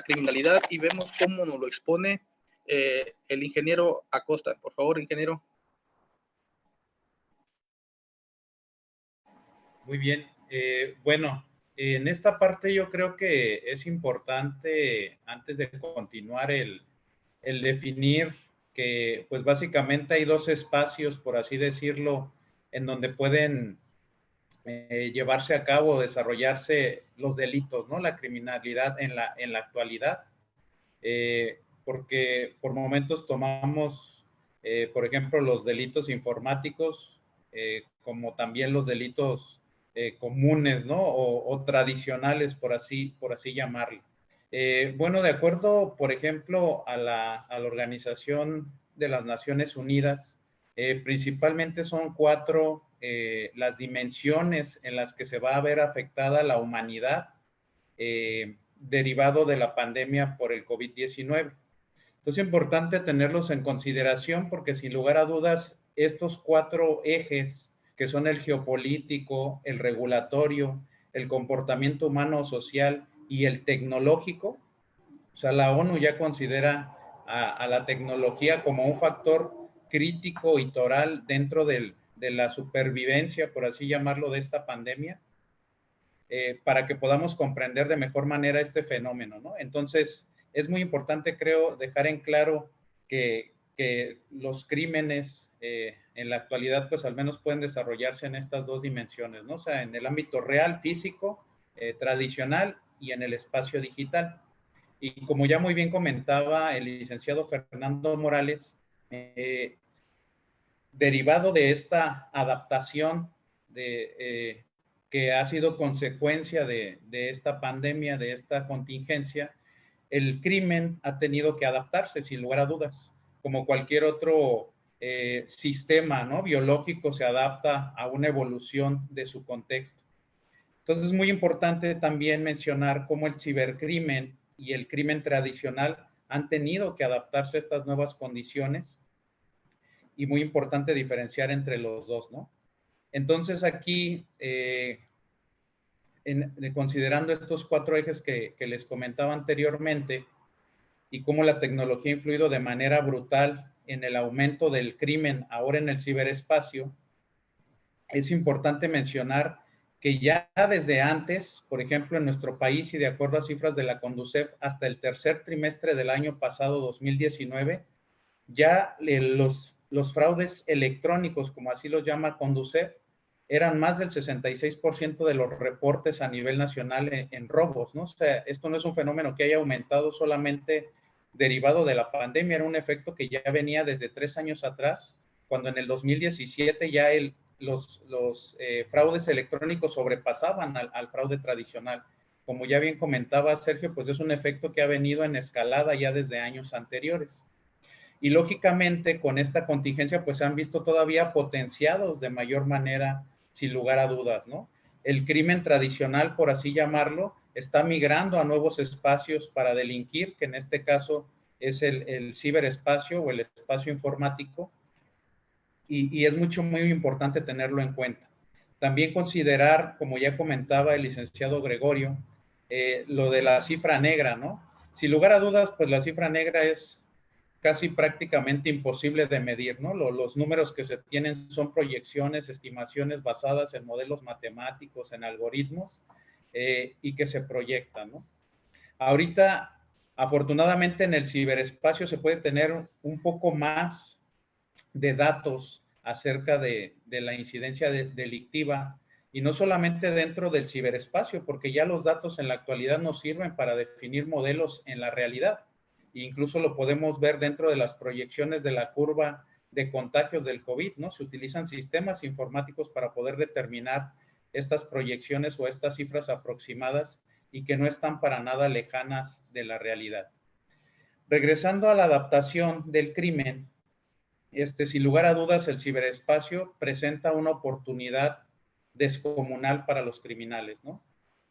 criminalidad, y vemos cómo nos lo expone el ingeniero Acosta. Por favor, ingeniero. Muy bien. Bueno, en esta parte yo creo que es importante, antes de continuar, el definir que, pues básicamente hay dos espacios, por así decirlo, en donde pueden llevarse a cabo, desarrollarse los delitos, ¿no? La criminalidad en la actualidad. Porque por momentos tomamos, por ejemplo, los delitos informáticos, como también los delitos comunes, ¿no? O tradicionales, por así llamarlo. Bueno, de acuerdo, por ejemplo, a la Organización de las Naciones Unidas, principalmente son 4 las dimensiones en las que se va a ver afectada la humanidad derivado de la pandemia por el COVID-19. Entonces es importante tenerlos en consideración porque sin lugar a dudas estos 4 ejes, que son el geopolítico, el regulatorio, el comportamiento humano social y el tecnológico, o sea, la ONU ya considera a la tecnología como un factor crítico y toral dentro de la supervivencia, por así llamarlo, de esta pandemia, para que podamos comprender de mejor manera este fenómeno, ¿no? Entonces, es muy importante, creo, dejar en claro que los crímenes en la actualidad, pues al menos pueden desarrollarse en estas 2 dimensiones, ¿no? O sea, en el ámbito real, físico, tradicional, y en el espacio digital. Y como ya muy bien comentaba el licenciado Fernando Morales, derivado de esta adaptación que ha sido consecuencia de esta pandemia, de esta contingencia, el crimen ha tenido que adaptarse, sin lugar a dudas, como cualquier otro sistema, ¿no? Biológico se adapta a una evolución de su contexto. Entonces es muy importante también mencionar cómo el cibercrimen y el crimen tradicional han tenido que adaptarse a estas nuevas condiciones, y muy importante diferenciar entre los dos, ¿no? Entonces aquí, considerando estos 4 ejes que les comentaba anteriormente, y cómo la tecnología ha influido de manera brutal en el aumento del crimen ahora en el ciberespacio, es importante mencionar que ya desde antes, por ejemplo, en nuestro país, y de acuerdo a cifras de la Conducef, hasta el tercer trimestre del año pasado, 2019, ya los fraudes electrónicos, como así los llama Conducef, eran más del 66% de los reportes a nivel nacional en robos, ¿no? O sea, esto no es un fenómeno que haya aumentado solamente derivado de la pandemia, era un efecto que ya venía desde 3 años atrás, cuando en el 2017 ya los fraudes electrónicos sobrepasaban al fraude tradicional. Como ya bien comentaba Sergio, pues es un efecto que ha venido en escalada ya desde años anteriores. Y lógicamente con esta contingencia pues se han visto todavía potenciados de mayor manera, sin lugar a dudas, ¿no? El crimen tradicional, por así llamarlo, está migrando a nuevos espacios para delinquir, que en este caso es el ciberespacio o el espacio informático, y es muy importante tenerlo en cuenta. También considerar, como ya comentaba el licenciado Gregorio, lo de la cifra negra, ¿no? Sin lugar a dudas, pues la cifra negra es casi prácticamente imposible de medir, ¿no? Los números que se tienen son proyecciones, estimaciones basadas en modelos matemáticos, en algoritmos, y que se proyectan, ¿no? Ahorita, afortunadamente, en el ciberespacio se puede tener un poco más de datos acerca de la incidencia delictiva, y no solamente dentro del ciberespacio, porque ya los datos en la actualidad nos sirven para definir modelos en la realidad. Incluso lo podemos ver dentro de las proyecciones de la curva de contagios del COVID, ¿no? Se utilizan sistemas informáticos para poder determinar estas proyecciones o estas cifras aproximadas y que no están para nada lejanas de la realidad. Regresando a la adaptación del crimen, sin lugar a dudas, el ciberespacio presenta una oportunidad descomunal para los criminales, ¿no?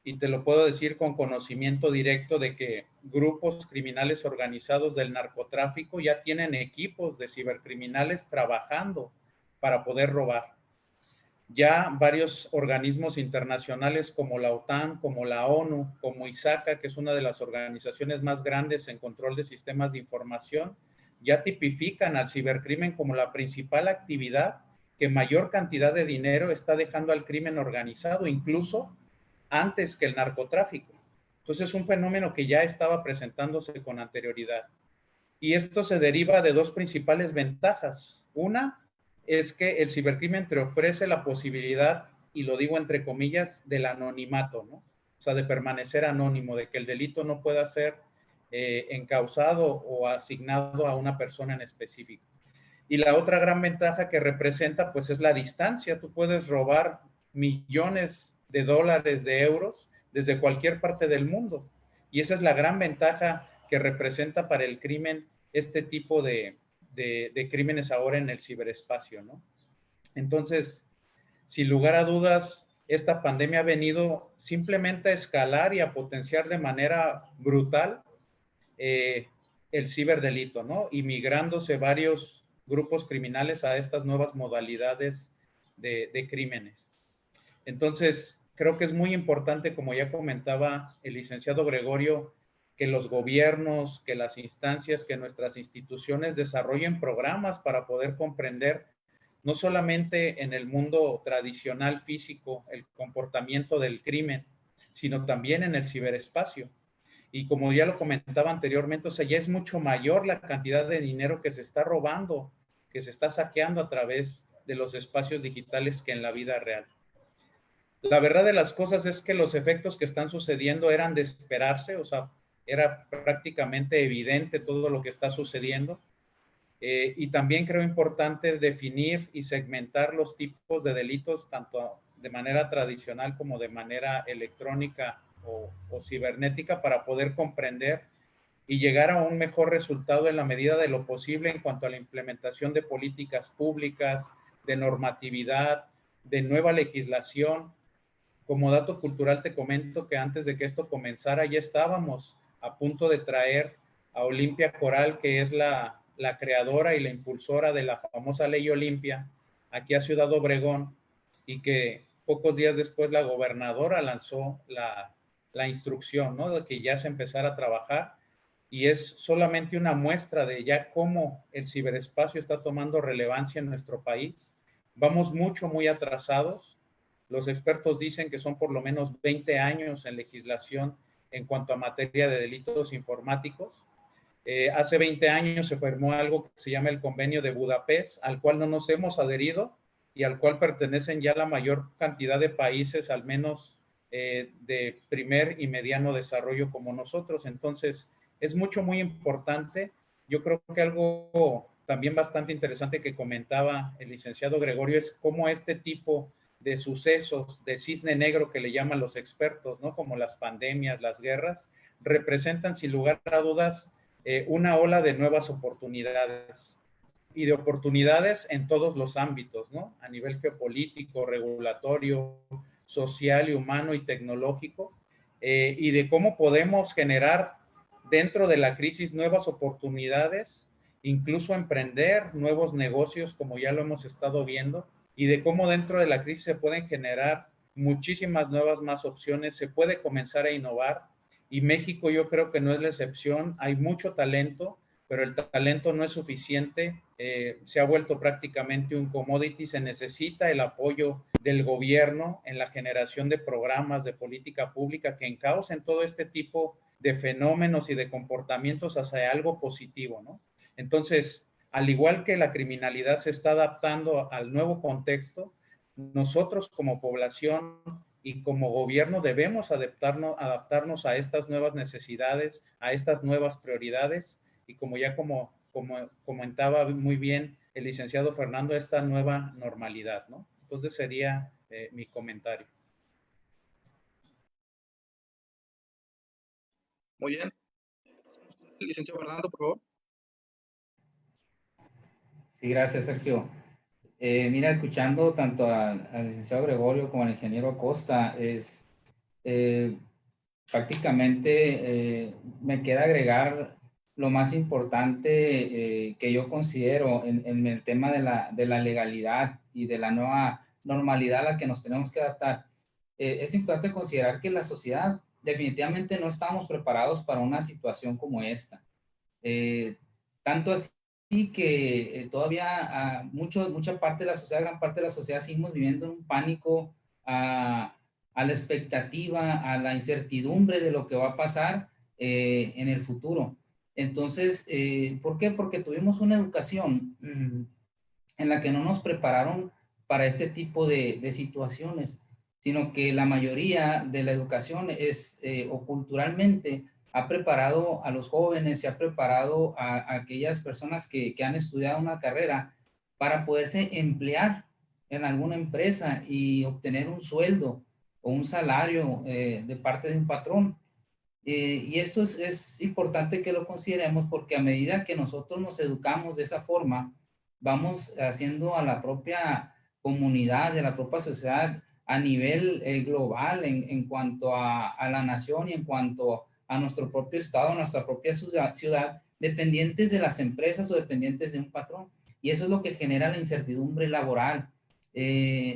Y te lo puedo decir con conocimiento directo de que grupos criminales organizados del narcotráfico ya tienen equipos de cibercriminales trabajando para poder robar. Ya varios organismos internacionales como la OTAN, como la ONU, como ISACA, que es una de las organizaciones más grandes en control de sistemas de información, ya tipifican al cibercrimen como la principal actividad que mayor cantidad de dinero está dejando al crimen organizado, incluso antes que el narcotráfico. Entonces es un fenómeno que ya estaba presentándose con anterioridad. Y esto se deriva de dos principales ventajas. Una es que el cibercrimen te ofrece la posibilidad, y lo digo entre comillas, del anonimato, ¿no? O sea, de permanecer anónimo, de que el delito no pueda ser encausado o asignado a una persona en específico. Y la otra gran ventaja que representa, pues, es la distancia. Tú puedes robar millones de dólares, de euros, desde cualquier parte del mundo. Y esa es la gran ventaja que representa para el crimen este tipo de crímenes ahora en el ciberespacio, ¿no? Entonces, sin lugar a dudas, esta pandemia ha venido simplemente a escalar y a potenciar de manera brutal el ciberdelito, ¿no? Y migrándose varios grupos criminales a estas nuevas modalidades de crímenes. Entonces, creo que es muy importante, como ya comentaba el licenciado Gregorio, que los gobiernos, que las instancias, que nuestras instituciones desarrollen programas para poder comprender no solamente en el mundo tradicional físico el comportamiento del crimen, sino también en el ciberespacio. Y como ya lo comentaba anteriormente, o sea, ya es mucho mayor la cantidad de dinero que se está robando, que se está saqueando a través de los espacios digitales que en la vida real. La verdad de las cosas es que los efectos que están sucediendo eran de esperarse, o sea, era prácticamente evidente todo lo que está sucediendo. Y también creo importante definir y segmentar los tipos de delitos, tanto de manera tradicional como de manera electrónica o cibernética, para poder comprender y llegar a un mejor resultado en la medida de lo posible en cuanto a la implementación de políticas públicas, de normatividad, de nueva legislación. Como dato cultural te comento que antes de que esto comenzara ya estábamos a punto de traer a Olimpia Coral, que es la creadora y la impulsora de la famosa Ley Olimpia, aquí a Ciudad Obregón, y que pocos días después la gobernadora lanzó la instrucción, ¿no? De que ya se empezara a trabajar, y es solamente una muestra de ya cómo el ciberespacio está tomando relevancia en nuestro país. Vamos muy atrasados. Los expertos dicen que son por lo menos 20 años en legislación en cuanto a materia de delitos informáticos. Hace 20 años se firmó algo que se llama el Convenio de Budapest, al cual no nos hemos adherido y al cual pertenecen ya la mayor cantidad de países, al menos de primer y mediano desarrollo como nosotros. Entonces, es muy importante. Yo creo que algo también bastante interesante que comentaba el licenciado Gregorio es cómo este tipo de sucesos de cisne negro que le llaman los expertos, ¿no? Como las pandemias, las guerras, representan sin lugar a dudas una ola de nuevas oportunidades y de oportunidades en todos los ámbitos, ¿no? A nivel geopolítico, regulatorio, social y humano y tecnológico, y de cómo podemos generar dentro de la crisis nuevas oportunidades, incluso emprender nuevos negocios, como ya lo hemos estado viendo, y de cómo dentro de la crisis se pueden generar muchísimas nuevas más opciones, se puede comenzar a innovar, y México yo creo que no es la excepción. Hay mucho talento, pero el talento no es suficiente se ha vuelto prácticamente un commodity. Se necesita el apoyo del gobierno en la generación de programas de política pública que encaucen todo este tipo de fenómenos y de comportamientos hacia algo positivo, ¿no? Entonces, al igual que la criminalidad se está adaptando al nuevo contexto, nosotros como población y como gobierno debemos adaptarnos a estas nuevas necesidades, a estas nuevas prioridades, y como ya como comentaba muy bien el licenciado Fernando, esta nueva normalidad, ¿no? Entonces sería mi comentario. Muy bien. Licenciado Fernando, por favor. Sí, gracias, Sergio. Mira, escuchando tanto al licenciado Gregorio como al ingeniero Acosta, prácticamente me queda agregar lo más importante que yo considero en el tema de la legalidad y de la nueva normalidad a la que nos tenemos que adaptar. Es importante considerar que la sociedad definitivamente no estamos preparados para una situación como esta. Tanto así que todavía mucha parte de la sociedad, gran parte de la sociedad, seguimos viviendo en un pánico, a la expectativa, a la incertidumbre de lo que va a pasar en el futuro. Entonces, ¿por qué? Porque tuvimos una educación en la que no nos prepararon para este tipo de situaciones, sino que la mayoría de la educación o culturalmente ha preparado a los jóvenes, se ha preparado a aquellas personas que han estudiado una carrera para poderse emplear en alguna empresa y obtener un sueldo o un salario de parte de un patrón. Y esto es importante que lo consideremos porque a medida que nosotros nos educamos de esa forma, vamos haciendo a la propia comunidad, de la propia sociedad a nivel global en cuanto a la nación y en cuanto a nuestro propio estado, a nuestra propia ciudad, dependientes de las empresas o dependientes de un patrón. Y eso es lo que genera la incertidumbre laboral.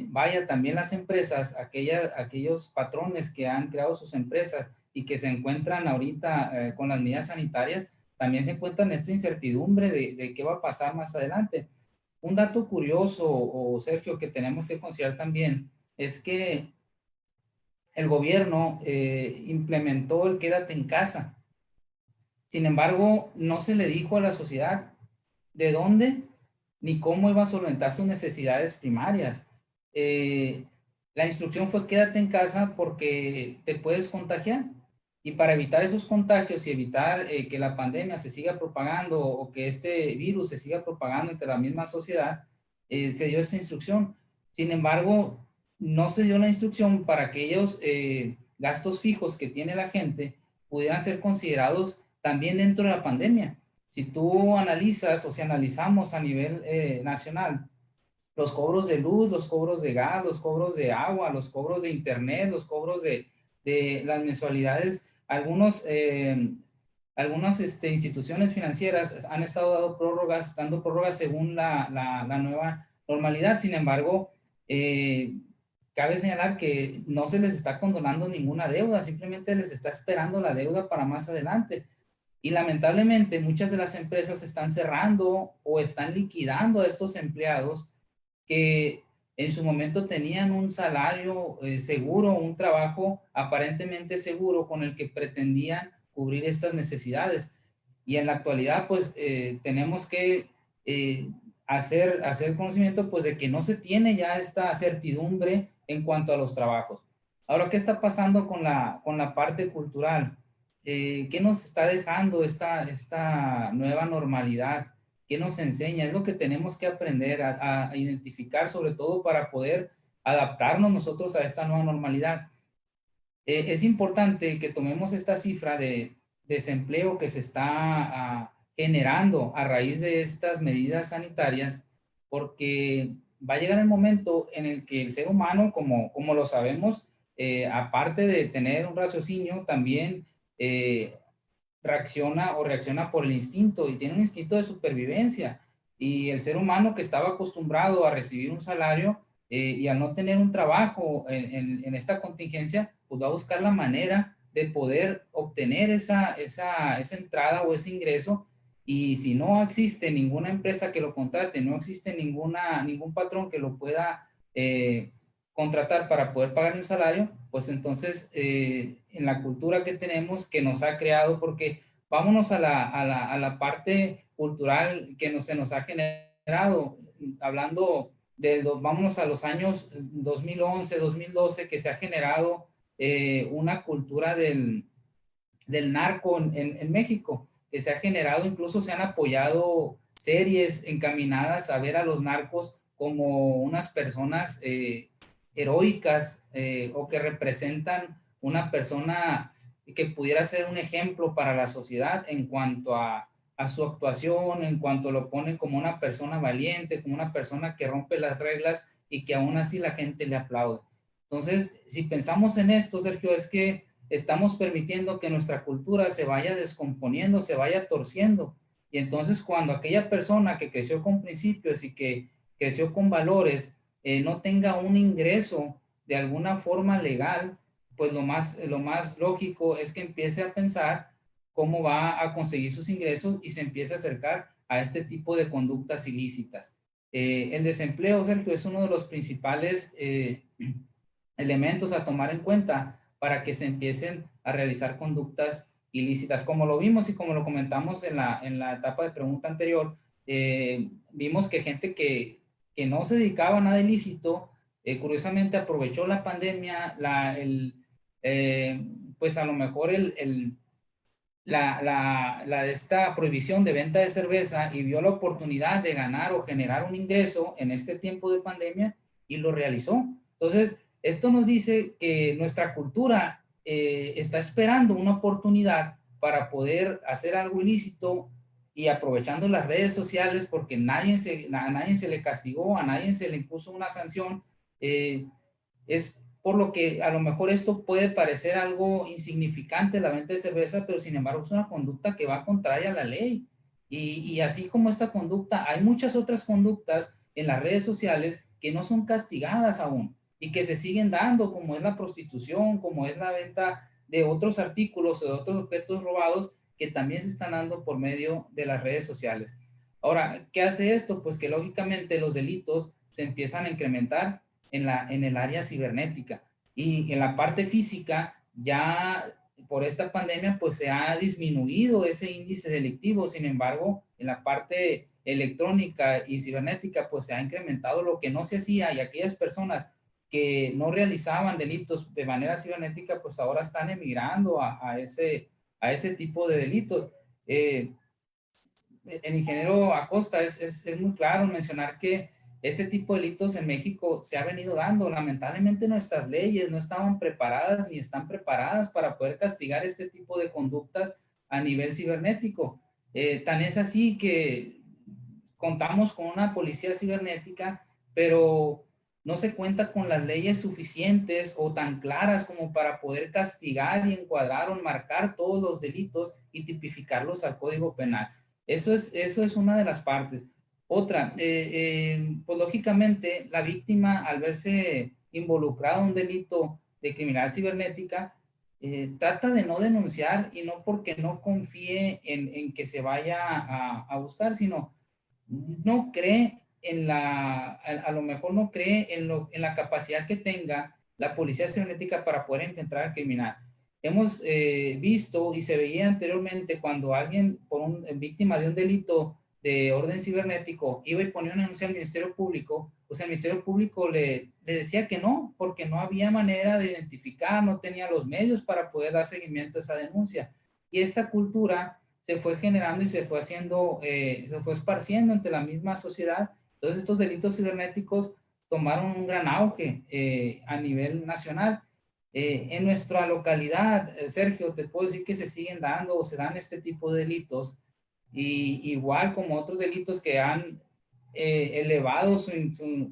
Vaya, también las empresas, aquellos patrones que han creado sus empresas y que se encuentran ahorita con las medidas sanitarias, también se encuentran en esta incertidumbre de qué va a pasar más adelante. Un dato curioso, Sergio, que tenemos que considerar también, es que el gobierno implementó el quédate en casa. Sin embargo, no se le dijo a la sociedad de dónde ni cómo iba a solventar sus necesidades primarias. La instrucción fue quédate en casa porque te puedes contagiar. Y para evitar esos contagios y evitar que la pandemia se siga propagando o que este virus se siga propagando entre la misma sociedad, se dio esa instrucción. Sin embargo, no se dio la instrucción para que aquellos gastos fijos que tiene la gente pudieran ser considerados también dentro de la pandemia. Si tú analizas o si analizamos a nivel nacional, los cobros de luz, los cobros de gas, los cobros de agua, los cobros de internet, los cobros de las mensualidades, algunas instituciones financieras han estado dando prórrogas según la nueva normalidad. Sin embargo, cabe señalar que no se les está condonando ninguna deuda, simplemente les está esperando la deuda para más adelante. Y lamentablemente muchas de las empresas están cerrando o están liquidando a estos empleados que en su momento tenían un salario seguro, un trabajo aparentemente seguro con el que pretendían cubrir estas necesidades. Y en la actualidad, pues, tenemos que hacer conocimiento, pues, de que no se tiene ya esta certidumbre en cuanto a los trabajos. Ahora, ¿qué está pasando con la parte cultural? ¿Qué nos está dejando esta nueva normalidad? ¿Qué nos enseña? Es lo que tenemos que aprender a identificar, sobre todo para poder adaptarnos nosotros a esta nueva normalidad. Es importante que tomemos esta cifra de desempleo que se está generando a raíz de estas medidas sanitarias, porque va a llegar el momento en el que el ser humano, como lo sabemos, aparte de tener un raciocinio, también reacciona por el instinto y tiene un instinto de supervivencia. Y el ser humano que estaba acostumbrado a recibir un salario y al no tener un trabajo en esta contingencia, pues va a buscar la manera de poder obtener esa entrada o ese ingreso y si no existe ninguna empresa que lo contrate, no existe ningún patrón que lo pueda contratar para poder pagar un salario, pues entonces en la cultura que tenemos, que nos ha creado, porque vámonos a la parte cultural que se nos ha generado, hablando vámonos a los años 2011, 2012, que se ha generado una cultura del narco en México, que se ha generado, incluso se han apoyado series encaminadas a ver a los narcos como unas personas heroicas o que representan una persona que pudiera ser un ejemplo para la sociedad en cuanto a su actuación, en cuanto lo ponen como una persona valiente, como una persona que rompe las reglas y que aún así la gente le aplaude. Entonces, si pensamos en esto, Sergio, es que estamos permitiendo que nuestra cultura se vaya descomponiendo, se vaya torciendo. Y entonces cuando aquella persona que creció con principios y que creció con valores no tenga un ingreso de alguna forma legal, pues lo más lógico es que empiece a pensar cómo va a conseguir sus ingresos y se empiece a acercar a este tipo de conductas ilícitas. El desempleo, Sergio, es uno de los principales elementos a tomar en cuenta para que se empiecen a realizar conductas ilícitas. Como lo vimos y como lo comentamos en la etapa de pregunta anterior, vimos que gente que no se dedicaba a nada ilícito, curiosamente aprovechó la pandemia, pues a lo mejor esta prohibición de venta de cerveza y vio la oportunidad de ganar o generar un ingreso en este tiempo de pandemia y lo realizó. Entonces, esto nos dice que nuestra cultura está esperando una oportunidad para poder hacer algo ilícito y aprovechando las redes sociales, porque a nadie se le castigó, a nadie se le impuso una sanción. Es por lo que a lo mejor esto puede parecer algo insignificante, la venta de cerveza, pero sin embargo es una conducta que va contraria a la ley. Y así como esta conducta, hay muchas otras conductas en las redes sociales que no son castigadas aún y que se siguen dando, como es la prostitución, como es la venta de otros artículos o de otros objetos robados que también se están dando por medio de las redes sociales. Ahora, ¿qué hace esto? Pues que lógicamente los delitos se empiezan a incrementar en el área cibernética y en la parte física ya por esta pandemia pues se ha disminuido ese índice delictivo. Sin embargo, en la parte electrónica y cibernética pues se ha incrementado lo que no se hacía, y aquellas personas que no realizaban delitos de manera cibernética pues ahora están emigrando a ese tipo de delitos. El ingeniero Acosta es muy claro en mencionar que este tipo de delitos en México se ha venido dando. Lamentablemente nuestras leyes no estaban preparadas ni están preparadas para poder castigar este tipo de conductas a nivel cibernético. Tan es así que contamos con una policía cibernética, pero no se cuenta con las leyes suficientes o tan claras como para poder castigar y encuadrar o enmarcar todos los delitos y tipificarlos al Código Penal. Eso es una de las partes. Otra, pues lógicamente la víctima al verse involucrada en un delito de criminalidad cibernética trata de no denunciar, y no porque no confíe en que se vaya a buscar, sino no cree a lo mejor no cree en la capacidad que tenga la policía cibernética para poder encontrar al criminal. Hemos visto y se veía anteriormente cuando alguien, víctima de un delito de orden cibernético, iba y ponía una denuncia al Ministerio Público, pues el Ministerio Público le decía que no, porque no había manera de identificar, no tenía los medios para poder dar seguimiento a esa denuncia. Y esta cultura se fue generando y se fue haciendo, se fue esparciendo entre la misma sociedad. Entonces estos delitos cibernéticos tomaron un gran auge a nivel nacional. En nuestra localidad, Sergio, te puedo decir que se siguen dando o se dan este tipo de delitos, y igual como otros delitos que han elevado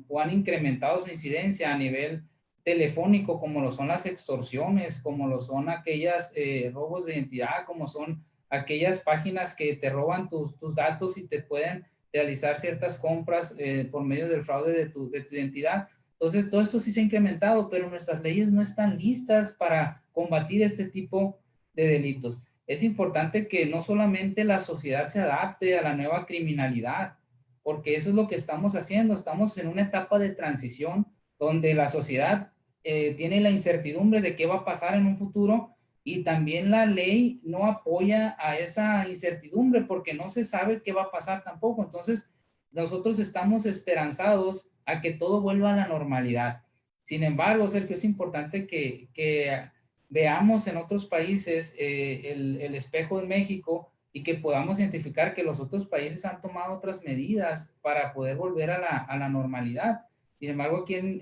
o han incrementado su incidencia a nivel telefónico, como lo son las extorsiones, como lo son aquellas robos de identidad, como son aquellas páginas que te roban tus datos y te pueden realizar ciertas compras por medio del fraude de tu identidad. Entonces, todo esto sí se ha incrementado, pero nuestras leyes no están listas para combatir este tipo de delitos. es importante que no solamente la sociedad se adapte a la nueva criminalidad, porque eso es lo que estamos haciendo. Estamos en una etapa de transición donde la sociedad tiene la incertidumbre de qué va a pasar en un futuro, y también la ley no apoya a esa incertidumbre porque no se sabe qué va a pasar tampoco. Entonces, nosotros estamos esperanzados a que todo vuelva a la normalidad. Sin embargo, Sergio, es importante que veamos en otros países el espejo de México, y que podamos identificar que los otros países han tomado otras medidas para poder volver a la normalidad. Sin embargo, aquí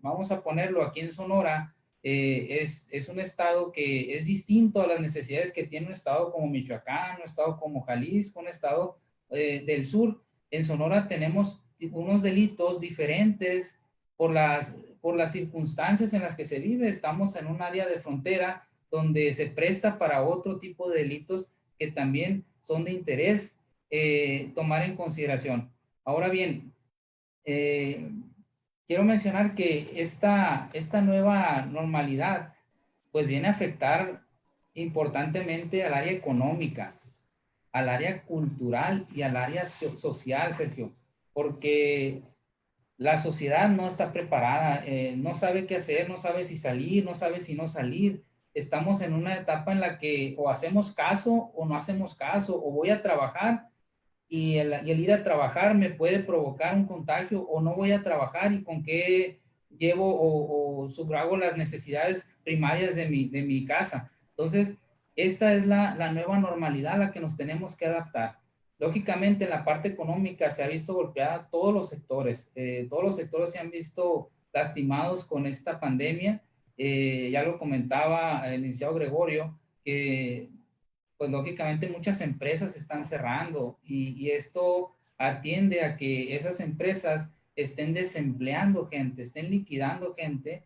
vamos a ponerlo aquí en Sonora, es un estado que es distinto a las necesidades que tiene un estado como Michoacán, un estado como Jalisco, un estado del sur. En Sonora tenemos unos delitos diferentes por las circunstancias en las que se vive. Estamos en un área de frontera donde se presta para otro tipo de delitos que también son de interés tomar en consideración. Ahora bien, quiero mencionar que esta nueva normalidad pues viene a afectar importantemente al área económica, al área cultural y al área social, Sergio, porque la sociedad no está preparada, no sabe qué hacer, no sabe si salir, no sabe si no salir. Estamos en una etapa en la que o hacemos caso o no hacemos caso, o voy a trabajar y el ir a trabajar me puede provocar un contagio, o no voy a trabajar y con qué llevo o subrago las necesidades primarias de mi casa. Entonces, esta es la nueva normalidad a la que nos tenemos que adaptar. Lógicamente, en la parte económica se ha visto golpeada todos los sectores se han visto lastimados con esta pandemia. Ya lo comentaba el licenciado Gregorio, que pues lógicamente muchas empresas están cerrando, y esto atiende a que esas empresas estén desempleando gente, estén liquidando gente.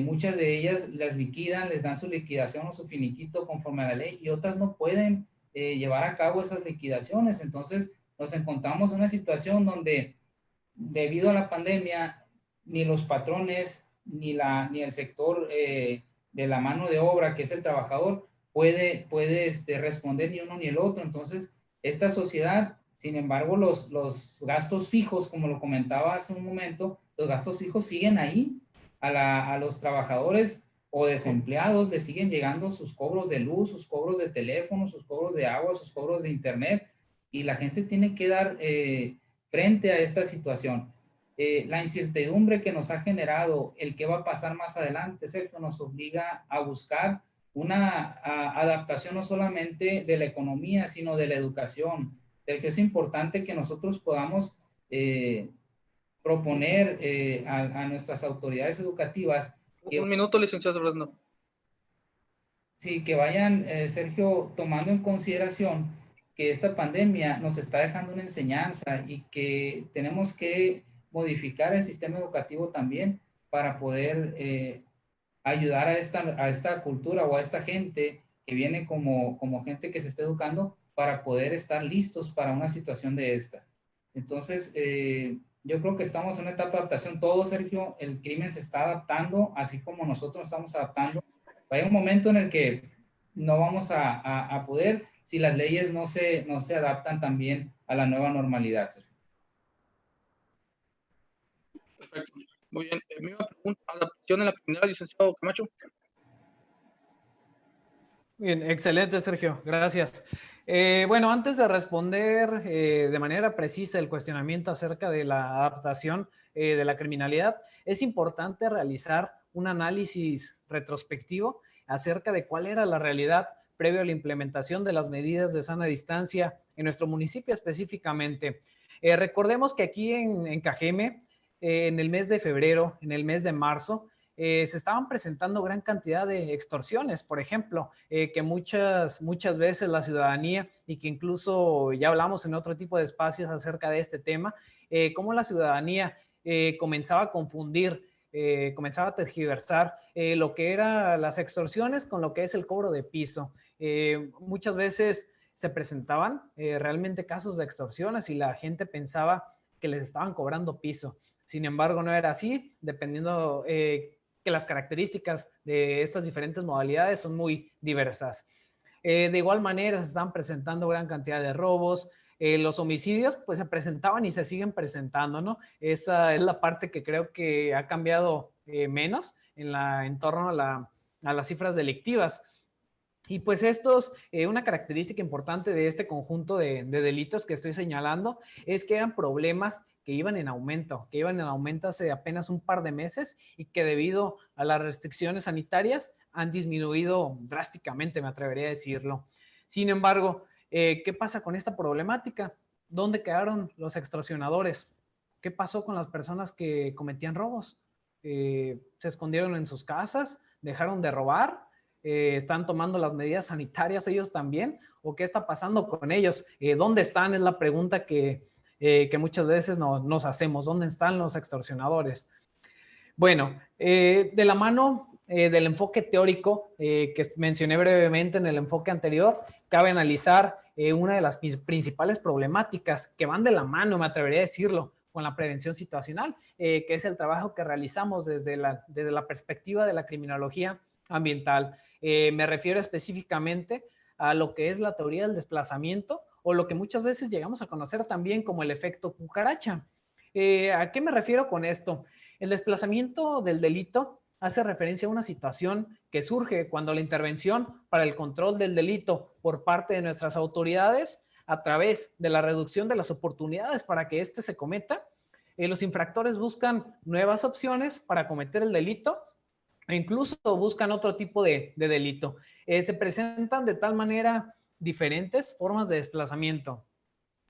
Muchas de ellas las liquidan, les dan su liquidación o su finiquito conforme a la ley, y otras no pueden llevar a cabo esas liquidaciones. Entonces nos encontramos en una situación donde, debido a la pandemia, ni los patrones ni el sector de la mano de obra, que es el trabajador, puede responder ni uno ni el otro. Entonces, esta sociedad, sin embargo, los gastos fijos, como lo comentaba hace un momento, los gastos fijos siguen ahí. A los trabajadores o desempleados les siguen llegando sus cobros de luz, sus cobros de teléfono, sus cobros de agua, sus cobros de internet, y la gente tiene que dar frente a esta situación. La incertidumbre que nos ha generado el qué va a pasar más adelante, Sergio, nos obliga a buscar una adaptación no solamente de la economía, sino de la educación. Sergio, es importante que nosotros podamos proponer a nuestras autoridades educativas que, un minuto, licenciado Fresno. sí, que vayan, Sergio, tomando en consideración que esta pandemia nos está dejando una enseñanza, y que tenemos que modificar el sistema educativo también para poder ayudar a esta cultura o a esta gente que viene como gente que se está educando, para poder estar listos para una situación de esta. Entonces, yo creo que estamos en una etapa de adaptación todo, Sergio. El crimen se está adaptando, así como nosotros nos estamos adaptando. Hay un momento en el que no vamos a poder, si las leyes no se adaptan también a la nueva normalidad, Sergio. Perfecto. Muy bien. Misma pregunta, adaptación en la criminalidad, licenciado Camacho. Bien, excelente, Sergio. Gracias. Bueno, antes de responder de manera precisa el cuestionamiento acerca de la adaptación de la criminalidad, es importante realizar un análisis retrospectivo acerca de cuál era la realidad previo a la implementación de las medidas de sana distancia en nuestro municipio específicamente. Recordemos que aquí en Cajeme, en el mes de febrero, en el mes de marzo, se estaban presentando gran cantidad de extorsiones, por ejemplo, que muchas veces la ciudadanía, y que incluso ya hablamos en otro tipo de espacios acerca de este tema, cómo la ciudadanía comenzaba a confundir, comenzaba a tergiversar lo que eran las extorsiones con lo que es el cobro de piso. Muchas veces se presentaban realmente casos de extorsiones y la gente pensaba que les estaban cobrando piso. Sin embargo, no era así, dependiendo que las características de estas diferentes modalidades son muy diversas. De igual manera, se están presentando gran cantidad de robos. Los homicidios, pues se presentaban y se siguen presentando, ¿no? Esa es la parte que creo que ha cambiado menos en torno a las cifras delictivas. Y pues una característica importante de este conjunto de delitos que estoy señalando es que eran problemas que iban en aumento hace apenas un par de meses y que debido a las restricciones sanitarias han disminuido drásticamente, me atrevería a decirlo. Sin embargo, ¿qué pasa con esta problemática? ¿Dónde quedaron los extorsionadores? ¿Qué pasó con las personas que cometían robos? ¿Se escondieron en sus casas? ¿Dejaron de robar? ¿Están tomando las medidas sanitarias ellos también? ¿O qué está pasando con ellos? ¿Dónde están? Es la pregunta que muchas veces nos hacemos. ¿Dónde están los extorsionadores? Bueno, de la mano del enfoque teórico que mencioné brevemente en el enfoque anterior, cabe analizar una de las principales problemáticas que van de la mano, me atrevería a decirlo, con la prevención situacional, que es el trabajo que realizamos desde la perspectiva de la criminología ambiental. Me refiero específicamente a lo que es la teoría del desplazamiento o lo que muchas veces llegamos a conocer también como el efecto cucaracha. ¿A qué me refiero con esto? El desplazamiento del delito hace referencia a una situación que surge cuando la intervención para el control del delito por parte de nuestras autoridades a través de la reducción de las oportunidades para que éste se cometa, los infractores buscan nuevas opciones para cometer el delito e incluso buscan otro tipo de delito. Se presentan de tal manera diferentes formas de desplazamiento,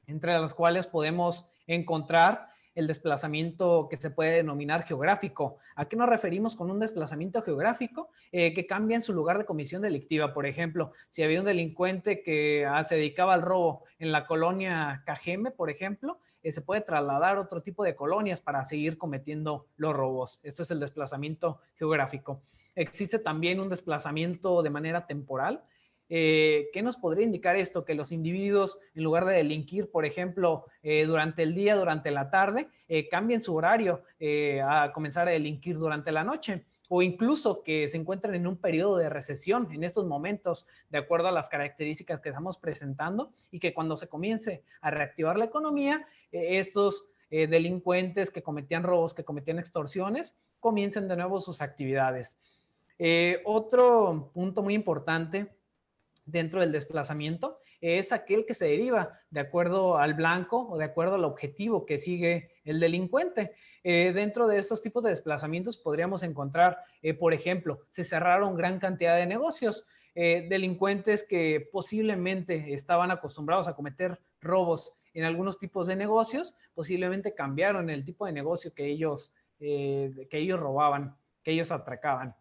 entre las cuales podemos encontrar el desplazamiento que se puede denominar geográfico. ¿A qué nos referimos con un desplazamiento geográfico? Que cambia en su lugar de comisión delictiva. Por ejemplo, si había un delincuente que se dedicaba al robo en la colonia Cajeme, por ejemplo, se puede trasladar a otro tipo de colonias para seguir cometiendo los robos. Esto es el desplazamiento geográfico. Existe también un desplazamiento de manera temporal. ¿Qué nos podría indicar esto? Que los individuos, en lugar de delinquir, por ejemplo, durante el día, durante la tarde, cambien su horario a comenzar a delinquir durante la noche, o incluso que se encuentren en un periodo de recesión en estos momentos, de acuerdo a las características que estamos presentando, y que cuando se comience a reactivar la economía, estos delincuentes que cometían robos, que cometían extorsiones, comiencen de nuevo sus actividades. Otro punto muy importante dentro del desplazamiento es aquel que se deriva de acuerdo al blanco o de acuerdo al objetivo que sigue el delincuente. Dentro de estos tipos de desplazamientos podríamos encontrar, por ejemplo, se cerraron gran cantidad de negocios, delincuentes que posiblemente estaban acostumbrados a cometer robos en algunos tipos de negocios, posiblemente cambiaron el tipo de negocio que ellos robaban, que ellos atracaban.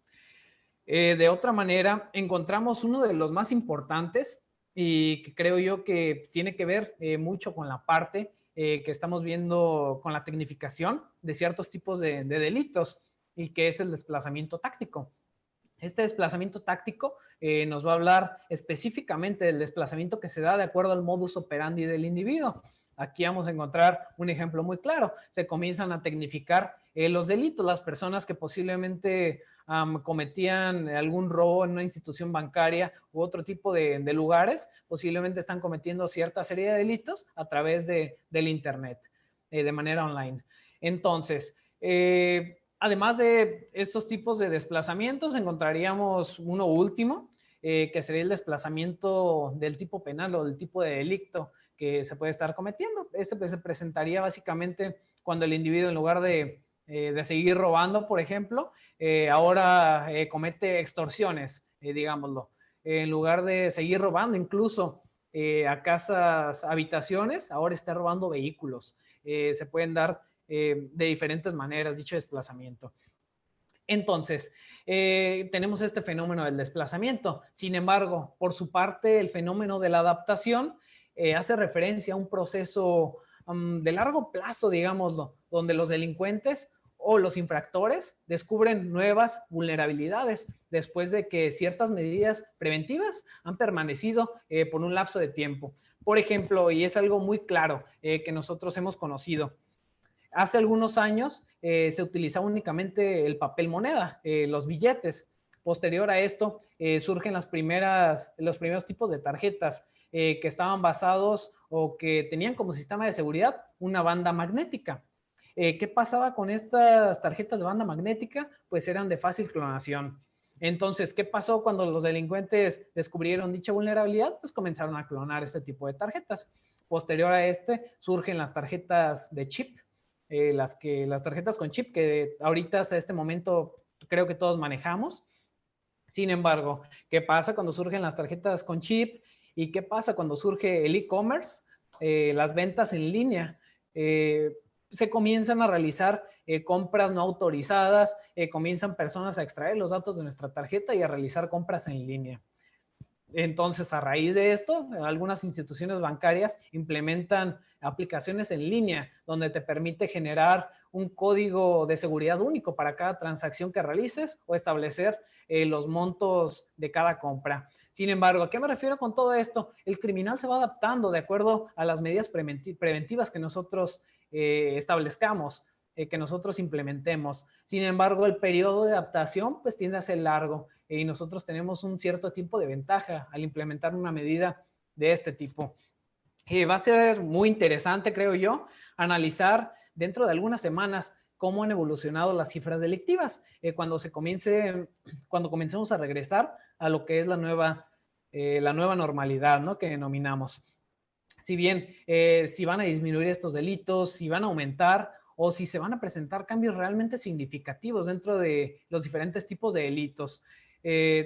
De otra manera, encontramos uno de los más importantes y que creo yo que tiene que ver mucho con la parte que estamos viendo con la tecnificación de ciertos tipos de delitos, y que es el desplazamiento táctico. Este desplazamiento táctico nos va a hablar específicamente del desplazamiento que se da de acuerdo al modus operandi del individuo. Aquí vamos a encontrar un ejemplo muy claro. Se comienzan a tecnificar los delitos. Las personas que posiblemente cometían algún robo en una institución bancaria u otro tipo de lugares, posiblemente están cometiendo cierta serie de delitos a través del Internet, de manera online. Entonces, además de estos tipos de desplazamientos, encontraríamos uno último, que sería el desplazamiento del tipo penal o del tipo de delito que se puede estar cometiendo. Este pues, se presentaría básicamente cuando el individuo, en lugar de seguir robando, por ejemplo, ahora comete extorsiones, digámoslo. En lugar de seguir robando incluso a casas, habitaciones, ahora está robando vehículos. Se pueden dar de diferentes maneras dicho desplazamiento. Entonces, tenemos este fenómeno del desplazamiento. Sin embargo, por su parte, el fenómeno de la adaptación hace referencia a un proceso de largo plazo, digámoslo, donde los delincuentes o los infractores descubren nuevas vulnerabilidades después de que ciertas medidas preventivas han permanecido por un lapso de tiempo. Por ejemplo, y es algo muy claro que nosotros hemos conocido, hace algunos años se utilizaba únicamente el papel moneda, los billetes. Posterior a esto, surgen los primeros tipos de tarjetas que estaban basados o que tenían como sistema de seguridad una banda magnética. ¿Qué pasaba con estas tarjetas de banda magnética? Pues eran de fácil clonación. Entonces, ¿qué pasó cuando los delincuentes descubrieron dicha vulnerabilidad? Pues comenzaron a clonar este tipo de tarjetas. Posterior a surgen las tarjetas de chip, las tarjetas con chip que ahorita hasta este momento creo que todos manejamos. Sin embargo, ¿qué pasa cuando surgen las tarjetas con chip? ¿Y qué pasa cuando surge el e-commerce? Las ventas en línea. Se comienzan a realizar compras no autorizadas, comienzan personas a extraer los datos de nuestra tarjeta y a realizar compras en línea. Entonces, a raíz de esto, algunas instituciones bancarias implementan aplicaciones en línea donde te permite generar un código de seguridad único para cada transacción que realices o establecer los montos de cada compra. Sin embargo, ¿a qué me refiero con todo esto? El criminal se va adaptando de acuerdo a las medidas preventivas que nosotros establezcamos, que nosotros implementemos. Sin embargo, el periodo de adaptación pues tiende a ser largo y nosotros tenemos un cierto tiempo de ventaja al implementar una medida de este tipo. Va a ser muy interesante, creo yo, analizar dentro de algunas semanas cómo han evolucionado las cifras delictivas cuando comencemos a regresar a lo que es la nueva normalidad, ¿no?, que denominamos. Si bien si van a disminuir estos delitos, si van a aumentar o si se van a presentar cambios realmente significativos dentro de los diferentes tipos de delitos.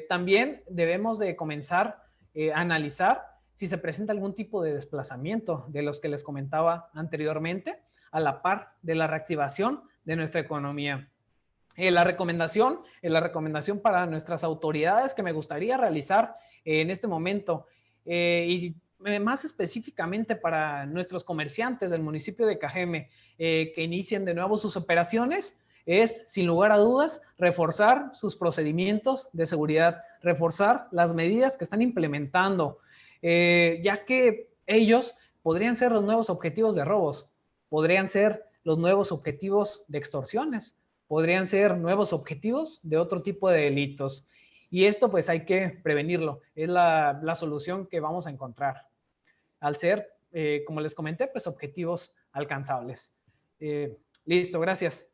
También debemos de comenzar a analizar si se presenta algún tipo de desplazamiento de los que les comentaba anteriormente, a la par de la reactivación de nuestra economía. La recomendación para nuestras autoridades que me gustaría realizar en este momento y más específicamente para nuestros comerciantes del municipio de Cajeme que inicien de nuevo sus operaciones es, sin lugar a dudas, reforzar sus procedimientos de seguridad, reforzar las medidas que están implementando, ya que ellos podrían ser los nuevos objetivos de robos, podrían ser los nuevos objetivos de extorsiones, podrían ser nuevos objetivos de otro tipo de delitos. Y esto pues hay que prevenirlo, es la solución que vamos a encontrar, al ser, como les comenté, pues objetivos alcanzables. Listo, gracias.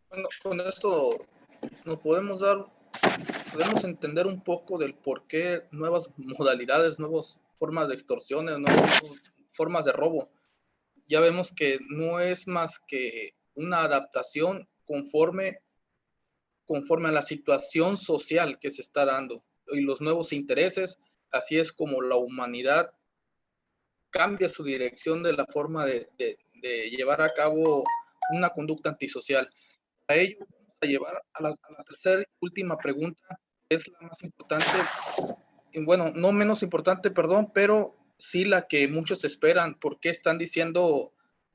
Bueno, con esto nos podemos entender un poco del por qué nuevas modalidades, nuevas formas de extorsiones, nuevas formas de robo. Ya vemos que no es más que una adaptación conforme a la situación social que se está dando y los nuevos intereses. Así es como la humanidad cambia su dirección de la forma de llevar a cabo una conducta antisocial. A ello vamos a llevar a la tercera y última pregunta, es la más importante, y bueno, no menos importante, perdón, pero sí la que muchos esperan. ¿Por qué están diciendo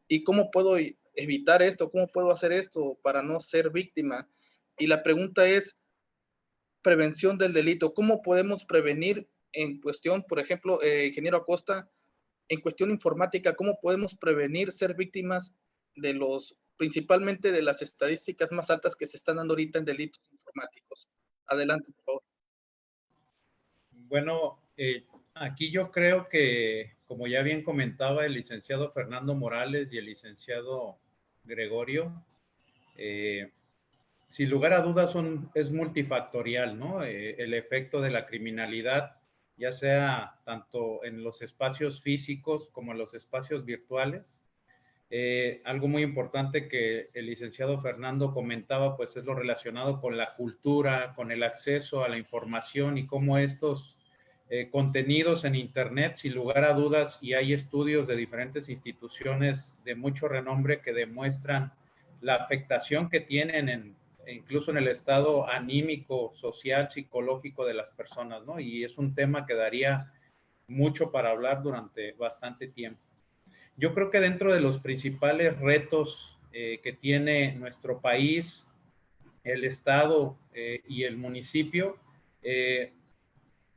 y cómo puedo evitar esto? ¿Cómo puedo hacer esto para no ser víctima? Y la pregunta es prevención del delito. ¿Cómo podemos prevenir en cuestión, por ejemplo, ingeniero Acosta, en cuestión informática, cómo podemos prevenir ser víctimas de principalmente de las estadísticas más altas que se están dando ahorita en delitos informáticos? Adelante, por favor. Bueno, aquí yo creo que, como ya bien comentaba el licenciado Fernando Morales y el licenciado Gregorio, sin lugar a dudas es multifactorial, ¿no? El efecto de la criminalidad, ya sea tanto en los espacios físicos como en los espacios virtuales. Algo muy importante que el licenciado Fernando comentaba, pues es lo relacionado con la cultura, con el acceso a la información y cómo estos contenidos en Internet, sin lugar a dudas, y hay estudios de diferentes instituciones de mucho renombre que demuestran la afectación que tienen incluso en el estado anímico, social, psicológico de las personas, ¿no? Y es un tema que daría mucho para hablar durante bastante tiempo. Yo creo que dentro de los principales retos que tiene nuestro país, el estado y el municipio,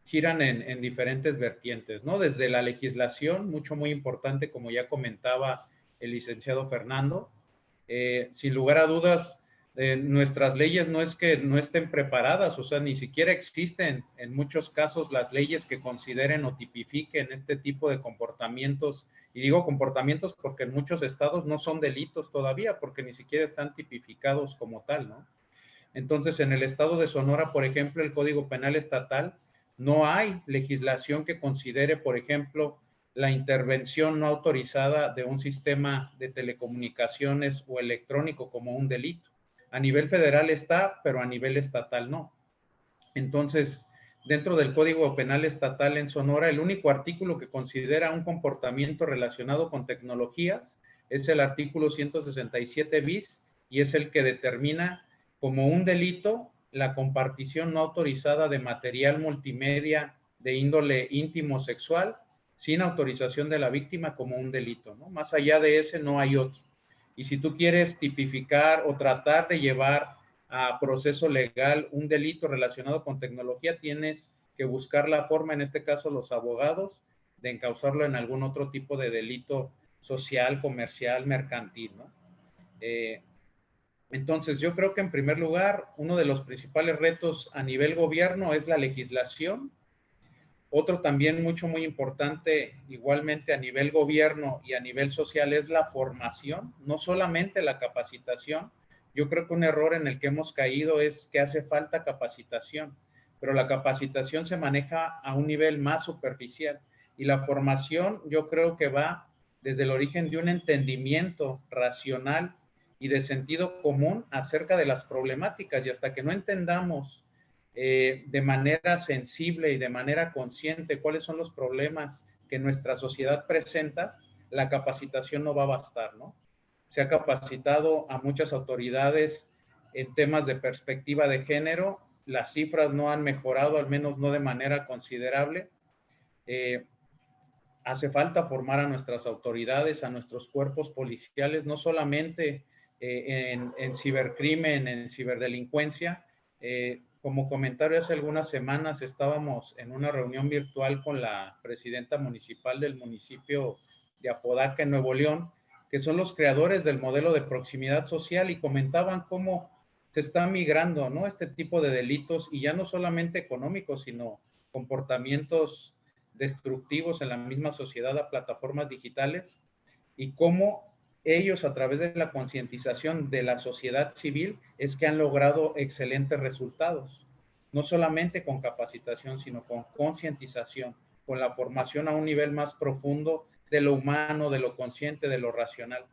giran en diferentes vertientes, ¿no? Desde la legislación, muy importante, como ya comentaba el licenciado Fernando, sin lugar a dudas, Nuestras leyes no es que no estén preparadas, o sea, ni siquiera existen en muchos casos las leyes que consideren o tipifiquen este tipo de comportamientos. Y digo comportamientos porque en muchos estados no son delitos todavía, porque ni siquiera están tipificados como tal, ¿no? Entonces, en el estado de Sonora, por ejemplo, el Código Penal estatal, no hay legislación que considere, por ejemplo, la intervención no autorizada de un sistema de telecomunicaciones o electrónico como un delito. A nivel federal está, pero a nivel estatal no. Entonces, dentro del Código Penal estatal en Sonora, el único artículo que considera un comportamiento relacionado con tecnologías es el artículo 167 bis y es el que determina como un delito la compartición no autorizada de material multimedia de índole íntimo sexual sin autorización de la víctima como un delito, ¿no? Más allá de ese no hay otro. Y si tú quieres tipificar o tratar de llevar a proceso legal un delito relacionado con tecnología, tienes que buscar la forma, en este caso los abogados, de encauzarlo en algún otro tipo de delito social, comercial, mercantil, ¿no? Entonces, yo creo que en primer lugar, uno de los principales retos a nivel gobierno es la legislación. Otro también muy importante, igualmente a nivel gobierno y a nivel social, es la formación, no solamente la capacitación. Yo creo que un error en el que hemos caído es que hace falta capacitación, pero la capacitación se maneja a un nivel más superficial y la formación yo creo que va desde el origen de un entendimiento racional y de sentido común acerca de las problemáticas, y hasta que no entendamos de manera sensible y de manera consciente cuáles son los problemas que nuestra sociedad presenta, la capacitación no va a bastar, ¿no? Se ha capacitado a muchas autoridades en temas de perspectiva de género, las cifras no han mejorado, al menos no de manera considerable. Hace falta formar a nuestras autoridades, a nuestros cuerpos policiales, no solamente en cibercrimen, en ciberdelincuencia. Como comentario, hace algunas semanas estábamos en una reunión virtual con la presidenta municipal del municipio de Apodaca, en Nuevo León, que son los creadores del modelo de proximidad social, y comentaban cómo se está migrando, ¿no?, este tipo de delitos, y ya no solamente económicos, sino comportamientos destructivos en la misma sociedad a plataformas digitales, y cómo ellos, a través de la concientización de la sociedad civil, es que han logrado excelentes resultados, no solamente con capacitación, sino con concientización, con la formación a un nivel más profundo de lo humano, de lo consciente, de lo racional.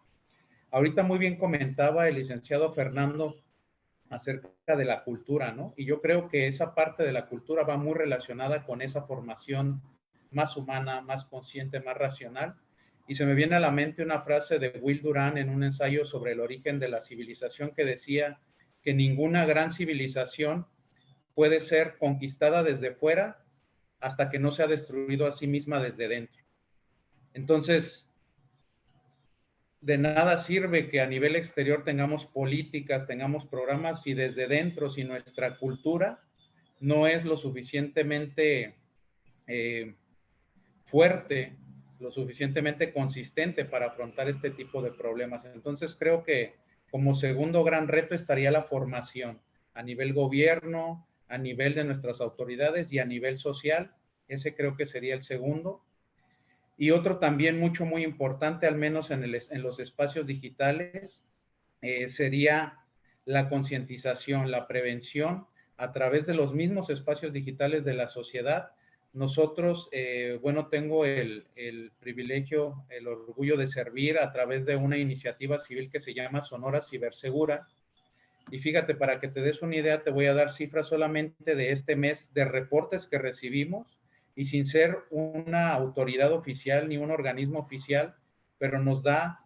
Ahorita muy bien comentaba el licenciado Fernando acerca de la cultura, ¿no? Y yo creo que esa parte de la cultura va muy relacionada con esa formación más humana, más consciente, más racional. Y se me viene a la mente una frase de Will Durant en un ensayo sobre el origen de la civilización, que decía que ninguna gran civilización puede ser conquistada desde fuera hasta que no se ha destruido a sí misma desde dentro. Entonces, de nada sirve que a nivel exterior tengamos políticas, tengamos programas, si desde dentro, si nuestra cultura no es lo suficientemente fuerte, lo suficientemente consistente para afrontar este tipo de problemas. Entonces creo que como segundo gran reto estaría la formación a nivel gobierno, a nivel de nuestras autoridades y a nivel social. Ese creo que sería el segundo. Y otro también muy importante, al menos en los espacios digitales, sería la concientización, la prevención a través de los mismos espacios digitales de la sociedad. Nosotros, bueno, tengo el privilegio, el orgullo de servir a través de una iniciativa civil que se llama Sonora Cibersegura. Y fíjate, para que te des una idea, te voy a dar cifras solamente de este mes de reportes que recibimos, y sin ser una autoridad oficial ni un organismo oficial, pero nos da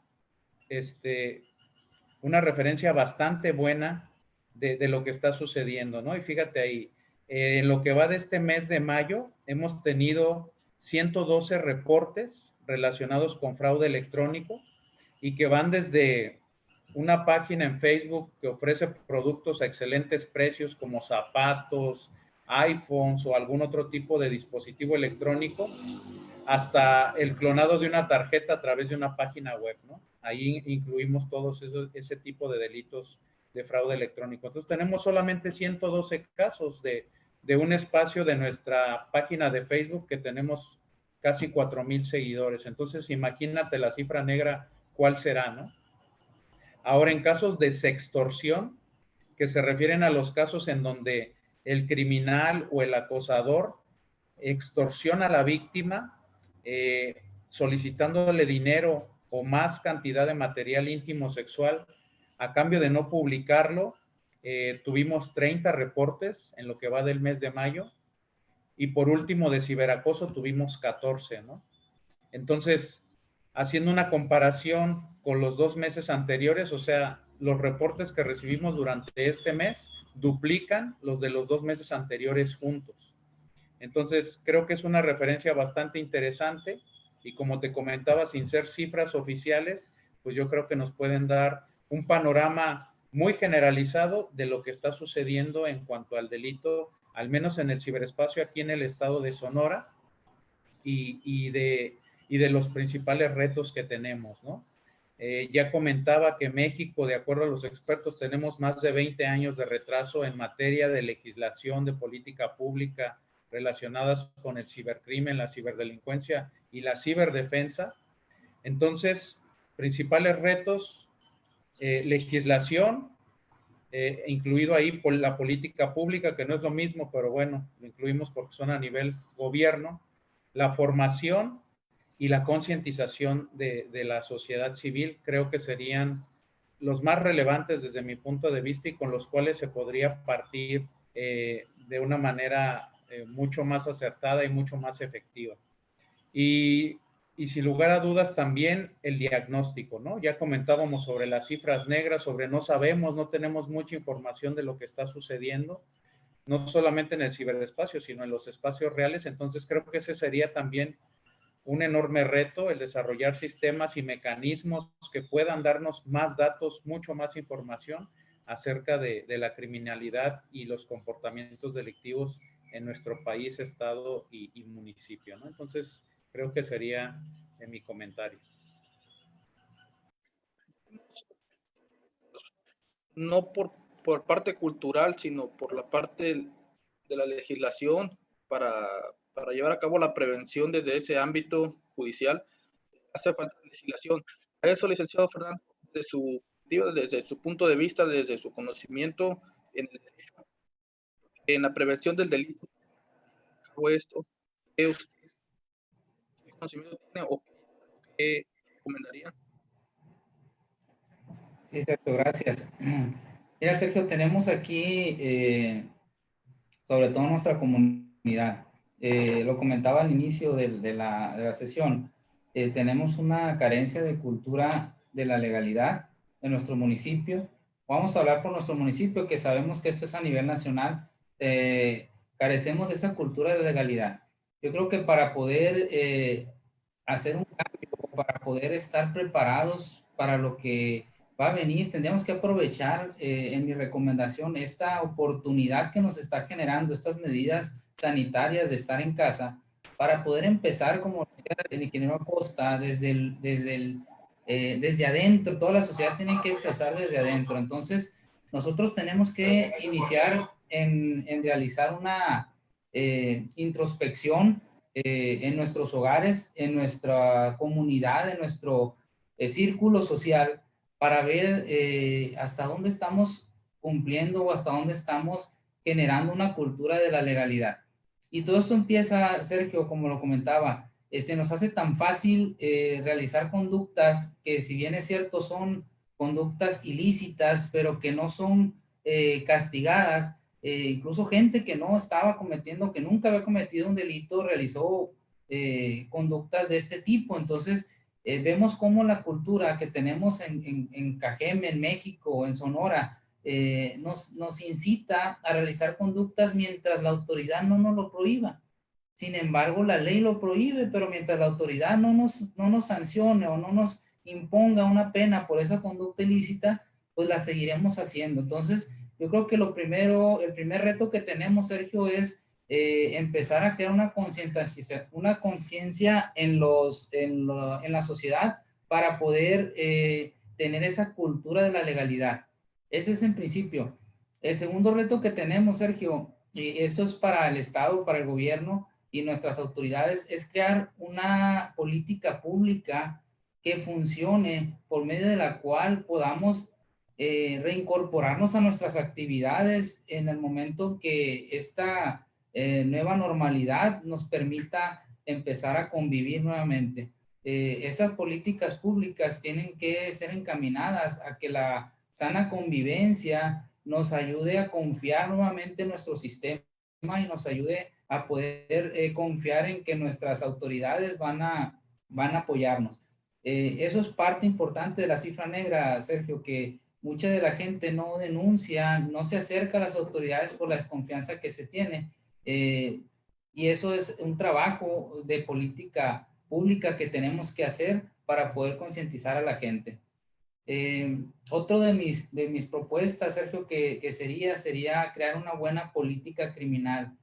una referencia bastante buena de lo que está sucediendo, ¿no? Y fíjate ahí, en lo que va de este mes de mayo, hemos tenido 112 reportes relacionados con fraude electrónico, y que van desde una página en Facebook que ofrece productos a excelentes precios como zapatos, iPhones o algún otro tipo de dispositivo electrónico, hasta el clonado de una tarjeta a través de una página web, ¿no? Ahí incluimos todos ese tipo de delitos de fraude electrónico. Entonces tenemos solamente 112 casos de un espacio de nuestra página de Facebook que tenemos casi 4,000 seguidores. Entonces imagínate la cifra negra, ¿cuál será, no? Ahora, en casos de sextorsión, que se refieren a los casos en donde el criminal o el acosador extorsiona a la víctima solicitándole dinero o más cantidad de material íntimo sexual a cambio de no publicarlo. Tuvimos 30 reportes en lo que va del mes de mayo, y por último de ciberacoso tuvimos 14, ¿no? Entonces, haciendo una comparación con los 2 meses anteriores, o sea, los reportes que recibimos durante este mes duplican los de los 2 meses anteriores juntos. Entonces, creo que es una referencia bastante interesante, y como te comentaba, sin ser cifras oficiales, pues yo creo que nos pueden dar un panorama muy generalizado de lo que está sucediendo en cuanto al delito, al menos en el ciberespacio aquí en el estado de Sonora, y de los principales retos que tenemos, ¿no? Ya comentaba que México, de acuerdo a los expertos, tenemos más de 20 años de retraso en materia de legislación, de política pública relacionadas con el cibercrimen, la ciberdelincuencia y la ciberdefensa. Entonces, principales retos, legislación, incluido ahí por la política pública, que no es lo mismo, pero bueno, lo incluimos porque son a nivel gobierno, la formación y la concientización de la sociedad civil, creo que serían los más relevantes desde mi punto de vista, y con los cuales se podría partir de una manera mucho más acertada y mucho más efectiva. Y sin lugar a dudas también el diagnóstico, ¿no? Ya comentábamos sobre las cifras negras, sobre no sabemos, no tenemos mucha información de lo que está sucediendo, no solamente en el ciberespacio, sino en los espacios reales. Entonces creo que ese sería también un enorme reto, el desarrollar sistemas y mecanismos que puedan darnos más datos, mucho más información acerca de la criminalidad y los comportamientos delictivos en nuestro país, estado y municipio, ¿no? Entonces, creo que sería mi comentario. No por parte cultural, sino por la parte de la legislación para llevar a cabo la prevención desde ese ámbito judicial. Hace falta legislación. A eso, licenciado Fernando, desde su punto de vista, desde su conocimiento en el derecho, en la prevención del delito, o esto, ¿qué conocimiento tiene o qué recomendaría? Sí, Sergio, gracias. Mira, Sergio, tenemos aquí, sobre todo nuestra comunidad, lo comentaba al inicio de la sesión, tenemos una carencia de cultura de la legalidad en nuestro municipio. Vamos a hablar por nuestro municipio, que sabemos que esto es a nivel nacional. Carecemos de esa cultura de legalidad. Yo creo que para poder hacer un cambio, para poder estar preparados para lo que va a venir, tendríamos que aprovechar, en mi recomendación, esta oportunidad que nos está generando estas medidas sanitarias de estar en casa, para poder empezar, como decía el ingeniero Acosta, desde adentro. Toda la sociedad tiene que empezar desde adentro. Entonces, nosotros tenemos que iniciar en realizar una introspección en nuestros hogares, en nuestra comunidad, en nuestro círculo social, para ver hasta dónde estamos cumpliendo o hasta dónde estamos generando una cultura de la legalidad. Y todo esto empieza, Sergio, como lo comentaba, se nos hace tan fácil realizar conductas que, si bien es cierto, son conductas ilícitas, pero que no son castigadas. Incluso gente que no estaba cometiendo, que nunca había cometido un delito, realizó conductas de este tipo. Entonces, vemos cómo la cultura que tenemos en Cajeme, en México, en Sonora, nos incita a realizar conductas mientras la autoridad no nos lo prohíba. Sin embargo, la ley lo prohíbe, pero mientras la autoridad no nos sancione o no nos imponga una pena por esa conducta ilícita, pues la seguiremos haciendo. Entonces, yo creo que el primer reto que tenemos, Sergio, es empezar a crear una conciencia en la sociedad, para poder tener esa cultura de la legalidad. Ese es en principio. El segundo reto que tenemos, Sergio, y esto es para el Estado, para el gobierno y nuestras autoridades, es crear una política pública que funcione, por medio de la cual podamos reincorporarnos a nuestras actividades en el momento que esta nueva normalidad nos permita empezar a convivir nuevamente. Esas políticas públicas tienen que ser encaminadas a que la sana convivencia nos ayude a confiar nuevamente en nuestro sistema y nos ayude a poder confiar en que nuestras autoridades van a apoyarnos. Eso es parte importante de la cifra negra, Sergio, que mucha de la gente no denuncia, no se acerca a las autoridades por la desconfianza que se tiene. Y eso es un trabajo de política pública que tenemos que hacer para poder concientizar a la gente. Otro de mis propuestas, Sergio, que sería crear una buena política criminal.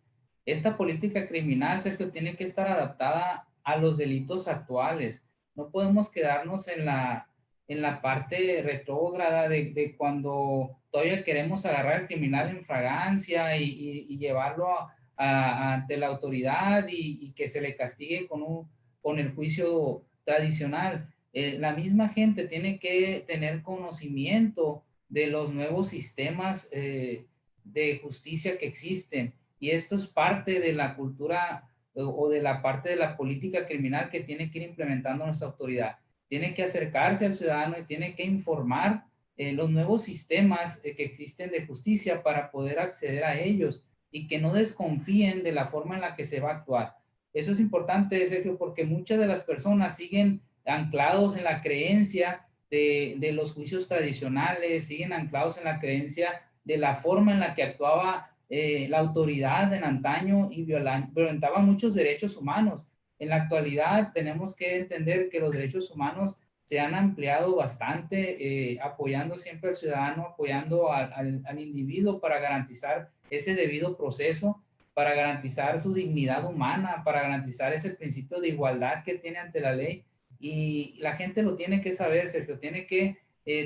Esta política criminal, Sergio, tiene que estar adaptada a los delitos actuales. No podemos quedarnos en la parte retrógrada de cuando todavía queremos agarrar al criminal en fragancia y llevarlo ante la autoridad y que se le castigue con el juicio tradicional. La misma gente tiene que tener conocimiento de los nuevos sistemas de justicia que existen. Y esto es parte de la cultura o de la parte de la política criminal que tiene que ir implementando nuestra autoridad. Tiene que acercarse al ciudadano y tiene que informar los nuevos sistemas que existen de justicia para poder acceder a ellos y que no desconfíen de la forma en la que se va a actuar. Eso es importante, Sergio, porque muchas de las personas siguen anclados en la creencia de los juicios tradicionales, siguen anclados en la creencia de la forma en la que actuaba la autoridad en antaño y violentaba muchos derechos humanos. En la actualidad tenemos que entender que los derechos humanos se han ampliado bastante, apoyando siempre al ciudadano, apoyando al individuo para garantizar ese debido proceso, para garantizar su dignidad humana, para garantizar ese principio de igualdad que tiene ante la ley. Y la gente lo tiene que saber, Sergio, tiene que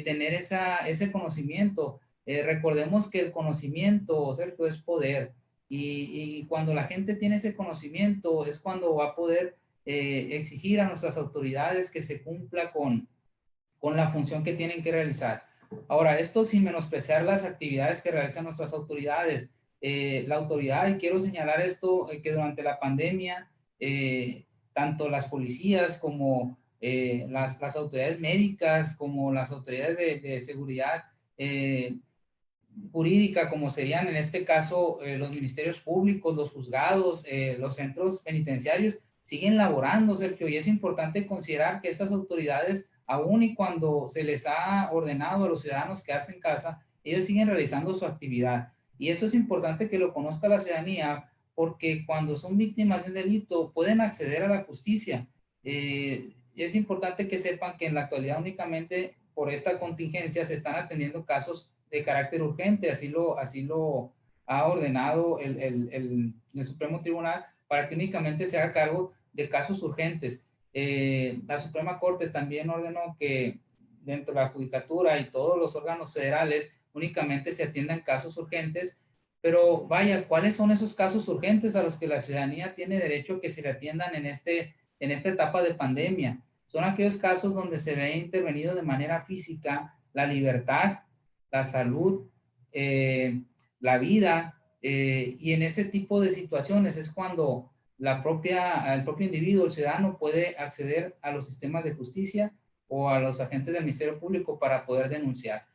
tener ese conocimiento. Recordemos que el conocimiento, Sergio, es poder. Y cuando la gente tiene ese conocimiento es cuando va a poder exigir a nuestras autoridades que se cumpla con la función que tienen que realizar. Ahora, esto sin menospreciar las actividades que realizan nuestras autoridades. La autoridad, y quiero señalar esto, que durante la pandemia, tanto las policías como las autoridades médicas, como las autoridades de seguridad jurídica, como serían en este caso los ministerios públicos, los juzgados, los centros penitenciarios, siguen laborando, Sergio, y es importante considerar que estas autoridades, aun y cuando se les ha ordenado a los ciudadanos quedarse en casa, ellos siguen realizando su actividad. Y eso es importante que lo conozca la ciudadanía, porque cuando son víctimas de un delito pueden acceder a la justicia. Es importante que sepan que en la actualidad únicamente por esta contingencia se están atendiendo casos de carácter urgente, así lo ha ordenado el Supremo Tribunal, para que únicamente se haga cargo de casos urgentes. La Suprema Corte también ordenó que dentro de la Judicatura y todos los órganos federales únicamente se atiendan casos urgentes, pero vaya, ¿cuáles son esos casos urgentes a los que la ciudadanía tiene derecho que se le atiendan en esta etapa de pandemia? Son aquellos casos donde se ve intervenido de manera física la libertad, la salud, la vida, y en ese tipo de situaciones es cuando el propio individuo, el ciudadano, puede acceder a los sistemas de justicia o a los agentes del Ministerio Público para poder denunciar.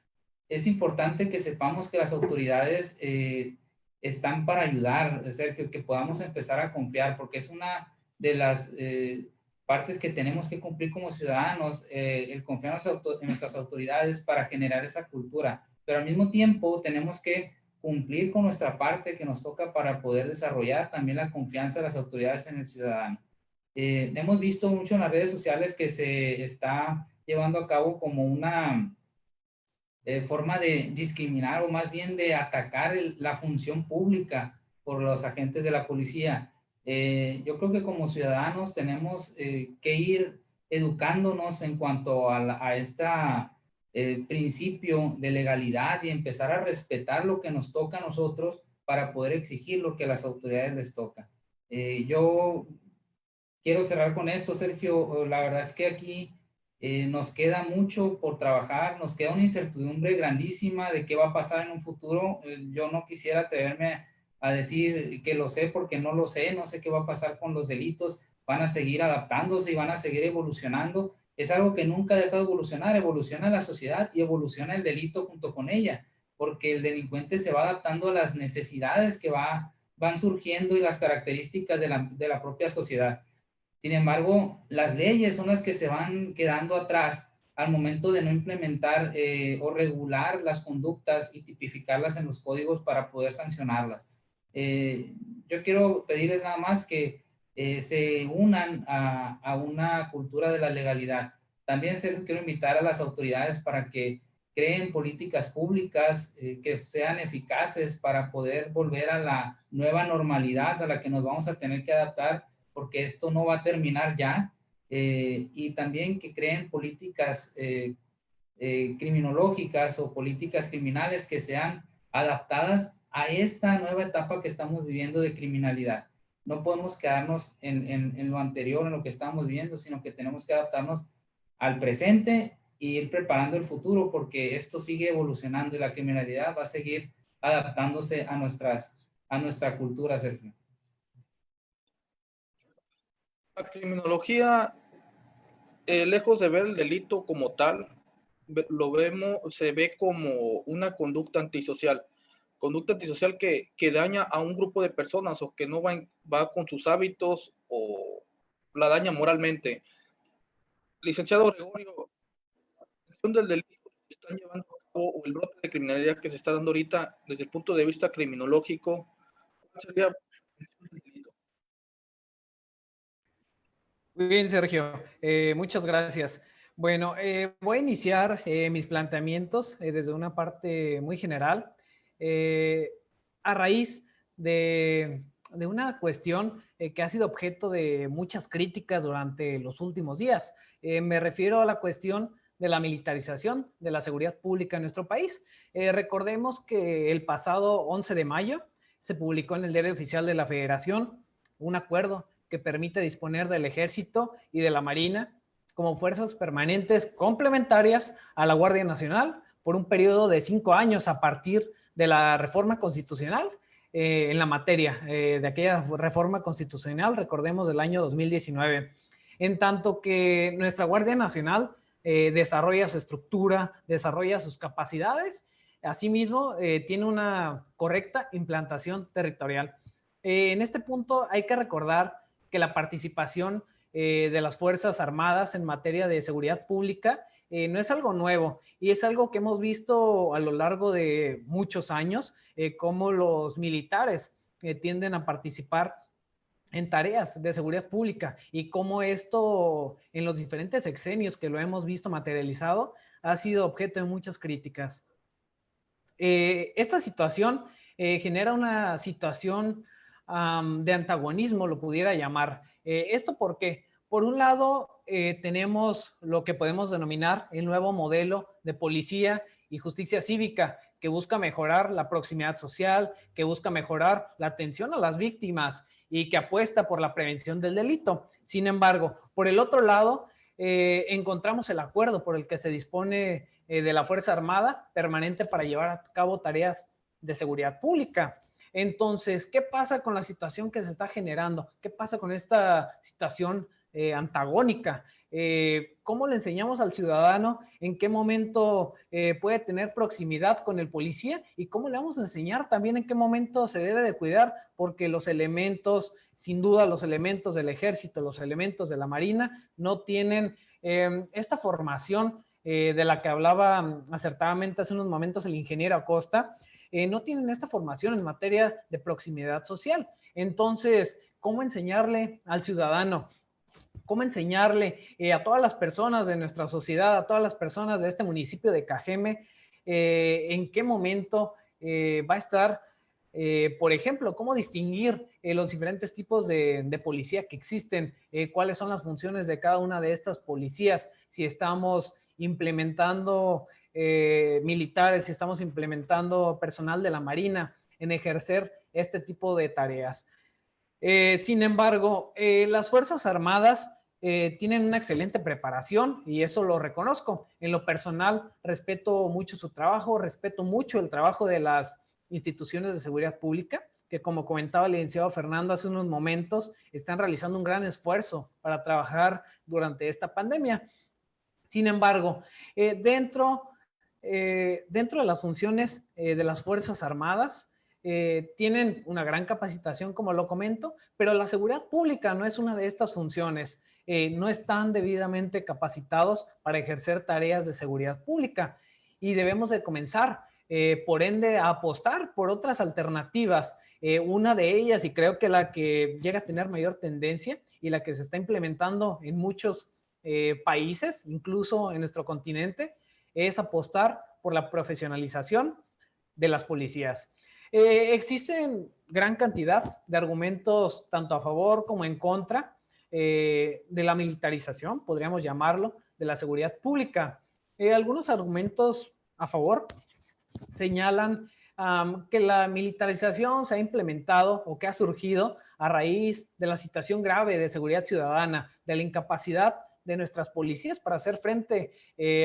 Es importante que sepamos que las autoridades están para ayudar, Sergio, que podamos empezar a confiar, porque es una de las partes que tenemos que cumplir como ciudadanos, el confiar en nuestras autoridades para generar esa cultura, pero al mismo tiempo tenemos que cumplir con nuestra parte que nos toca para poder desarrollar también la confianza de las autoridades en el ciudadano. Hemos visto mucho en las redes sociales que se está llevando a cabo como una forma de discriminar o más bien de atacar la función pública por los agentes de la policía. Yo creo que como ciudadanos tenemos que ir educándonos en cuanto a esta principio de legalidad y empezar a respetar lo que nos toca a nosotros para poder exigir lo que a las autoridades les toca. Yo quiero cerrar con esto, Sergio. La verdad es que aquí nos queda mucho por trabajar, nos queda una incertidumbre grandísima de qué va a pasar en un futuro. Yo no quisiera atreverme a decir que lo sé porque no lo sé, no sé qué va a pasar con los delitos, van a seguir adaptándose y van a seguir evolucionando. Es algo que nunca ha dejado de evolucionar, evoluciona la sociedad y evoluciona el delito junto con ella, porque el delincuente se va adaptando a las necesidades que van surgiendo y las características de la propia sociedad. Sin embargo, las leyes son las que se van quedando atrás al momento de no implementar o regular las conductas y tipificarlas en los códigos para poder sancionarlas. Yo quiero pedirles nada más que se unan a una cultura de la legalidad. También quiero invitar a las autoridades para que creen políticas públicas que sean eficaces para poder volver a la nueva normalidad a la que nos vamos a tener que adaptar, porque esto no va a terminar ya, y también que creen políticas criminológicas o políticas criminales que sean adaptadas a esta nueva etapa que estamos viviendo de criminalidad. No podemos quedarnos en lo anterior, en lo que estamos viviendo, sino que tenemos que adaptarnos al presente e ir preparando el futuro, porque esto sigue evolucionando y la criminalidad va a seguir adaptándose a nuestra cultura, Sergio. La criminología, lejos de ver el delito como tal, se ve como una conducta antisocial que daña a un grupo de personas o que no va con sus hábitos o la daña moralmente. Licenciado Gregorio, la atención del delito que se está llevando a cabo o el brote de criminalidad que se está dando ahorita desde el punto de vista criminológico, ¿cuál sería la atención del delito? Muy bien, Sergio. Muchas gracias. Bueno, voy a iniciar mis planteamientos desde una parte muy general, a raíz de una cuestión que ha sido objeto de muchas críticas durante los últimos días. Me refiero a la cuestión de la militarización de la seguridad pública en nuestro país. Recordemos que el pasado 11 de mayo se publicó en el Diario Oficial de la Federación un acuerdo que permite disponer del Ejército y de la Marina como fuerzas permanentes complementarias a la Guardia Nacional por un periodo de 5 años a partir de la reforma constitucional en la materia de aquella reforma constitucional, recordemos, del año 2019. En tanto que nuestra Guardia Nacional desarrolla su estructura, desarrolla sus capacidades, asimismo tiene una correcta implantación territorial. En este punto hay que recordar que la participación de las Fuerzas Armadas en materia de seguridad pública no es algo nuevo y es algo que hemos visto a lo largo de muchos años, cómo los militares tienden a participar en tareas de seguridad pública y cómo esto en los diferentes sexenios que lo hemos visto materializado ha sido objeto de muchas críticas. Esta situación genera una situación de antagonismo, lo pudiera llamar. ¿Esto por qué? Por un lado, tenemos lo que podemos denominar el nuevo modelo de policía y justicia cívica, que busca mejorar la proximidad social, que busca mejorar la atención a las víctimas y que apuesta por la prevención del delito. Sin embargo, por el otro lado, encontramos el acuerdo por el que se dispone de la Fuerza Armada permanente para llevar a cabo tareas de seguridad pública. Entonces, ¿qué pasa con la situación que se está generando? ¿Qué pasa con esta situación antagónica? ¿Cómo le enseñamos al ciudadano en qué momento puede tener proximidad con el policía? Y cómo le vamos a enseñar también en qué momento se debe de cuidar, porque los elementos, sin duda los elementos del Ejército, los elementos de la Marina, no tienen esta formación de la que hablaba acertadamente hace unos momentos el ingeniero Acosta, no tienen esta formación en materia de proximidad social. Entonces, ¿cómo enseñarle al ciudadano? ¿Cómo enseñarle a todas las personas de nuestra sociedad, a todas las personas de este municipio de Cajeme, en qué momento va a estar, por ejemplo, cómo distinguir los diferentes tipos de policía que existen, cuáles son las funciones de cada una de estas policías, si estamos implementando militares y estamos implementando personal de la Marina en ejercer este tipo de tareas. Sin embargo, las Fuerzas Armadas tienen una excelente preparación y eso lo reconozco. En lo personal, respeto mucho su trabajo, respeto mucho el trabajo de las instituciones de seguridad pública, que como comentaba el licenciado Fernando hace unos momentos, están realizando un gran esfuerzo para trabajar durante esta pandemia. Sin embargo, dentro de las funciones de las Fuerzas Armadas, tienen una gran capacitación, como lo comento, pero la seguridad pública no es una de estas funciones. No están debidamente capacitados para ejercer tareas de seguridad pública y debemos de comenzar, por ende, a apostar por otras alternativas. Una de ellas, y creo que la que llega a tener mayor tendencia y la que se está implementando en muchos países, incluso en nuestro continente, es apostar por la profesionalización de las policías. Existen gran cantidad de argumentos tanto a favor como en contra de la militarización, podríamos llamarlo, de la seguridad pública. Algunos argumentos a favor señalan que la militarización se ha implementado o que ha surgido a raíz de la situación grave de seguridad ciudadana, de la incapacidad de nuestras policías para hacer frente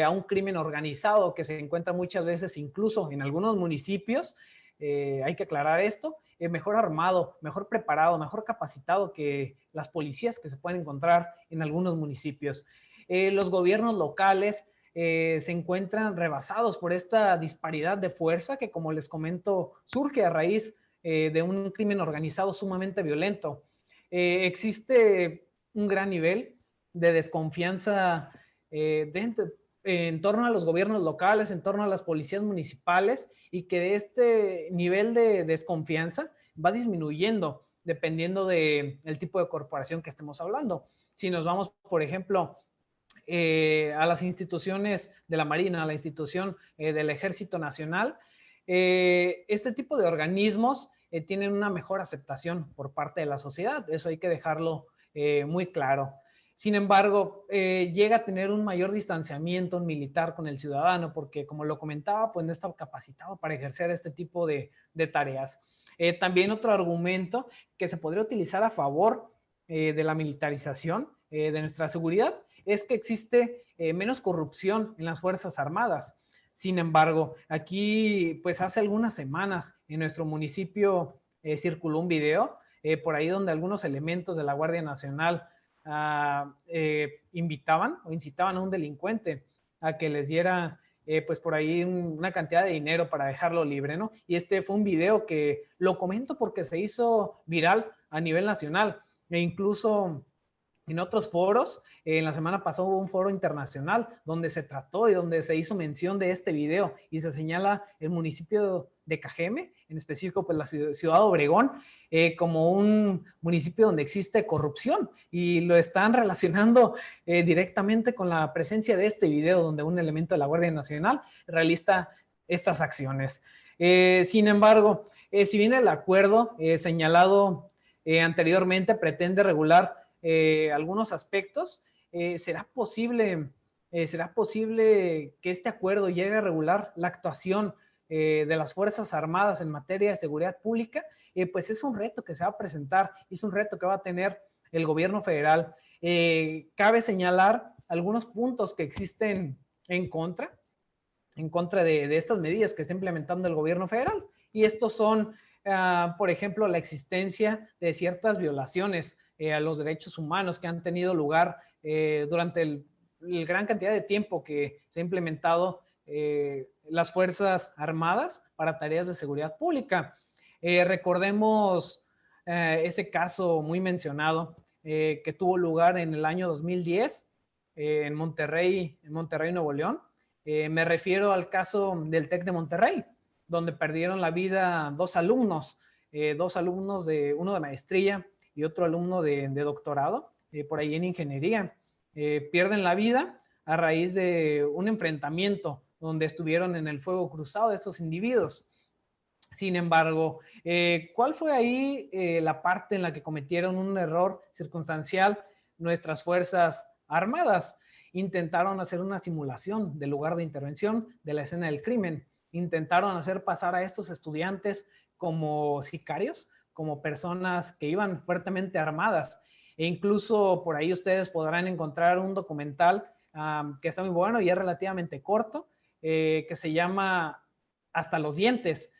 a un crimen organizado que se encuentra muchas veces incluso en algunos municipios. Hay que aclarar esto, mejor armado, mejor preparado, mejor capacitado que las policías que se pueden encontrar en algunos municipios. Los gobiernos locales se encuentran rebasados por esta disparidad de fuerza que, como les comento, surge a raíz de un crimen organizado sumamente violento. Existe un gran nivel de desconfianza en torno a los gobiernos locales, en torno a las policías municipales, y que este nivel de desconfianza va disminuyendo dependiendo del tipo de corporación que estemos hablando. Si nos vamos, por ejemplo, a las instituciones de la Marina, a la institución del Ejército Nacional, este tipo de organismos tienen una mejor aceptación por parte de la sociedad. Eso hay que dejarlo muy claro. Sin embargo, llega a tener un mayor distanciamiento militar con el ciudadano porque, como lo comentaba, pues no está capacitado para ejercer este tipo de tareas. También otro argumento que se podría utilizar a favor de la militarización de nuestra seguridad es que existe menos corrupción en las Fuerzas Armadas. Sin embargo, aquí, pues hace algunas semanas en nuestro municipio circuló un video por ahí donde algunos elementos de la Guardia Nacional invitaban o incitaban a un delincuente a que les diera pues por ahí una cantidad de dinero para dejarlo libre, ¿no? Y este fue un video que lo comento porque se hizo viral a nivel nacional e incluso en otros foros. En la semana pasada hubo un foro internacional donde se trató y donde se hizo mención de este video y se señala el municipio de Cajeme, en específico pues la ciudad de Obregón, como un municipio donde existe corrupción, y lo están relacionando directamente con la presencia de este video donde un elemento de la Guardia Nacional realiza estas acciones. Sin embargo, si bien el acuerdo señalado anteriormente pretende regular algunos aspectos, ¿será posible que este acuerdo llegue a regular la actuación de las Fuerzas Armadas en materia de seguridad pública? Pues es un reto que se va a presentar, es un reto que va a tener el gobierno federal. Cabe señalar algunos puntos que existen en contra de estas medidas que está implementando el gobierno federal, y estos son, por ejemplo, la existencia de ciertas violaciones a los derechos humanos que han tenido lugar durante el gran cantidad de tiempo que se ha implementado las Fuerzas Armadas para tareas de seguridad pública. Recordemos ese caso muy mencionado que tuvo lugar en el año 2010 en Monterrey, Nuevo León. Me refiero al caso del TEC de Monterrey, donde perdieron la vida dos alumnos de uno de maestría y otro alumno de doctorado, por ahí en ingeniería. Pierden la vida a raíz de un enfrentamiento donde estuvieron en el fuego cruzado de estos individuos. Sin embargo, ¿cuál fue ahí la parte en la que cometieron un error circunstancial nuestras Fuerzas Armadas? intentaron hacer una simulación del lugar de intervención de la escena del crimen. Intentaron hacer pasar a estos estudiantes como sicarios, como personas que iban fuertemente armadas. E incluso por ahí ustedes podrán encontrar un documental que está muy bueno y es relativamente corto, que se llama Hasta los dientes,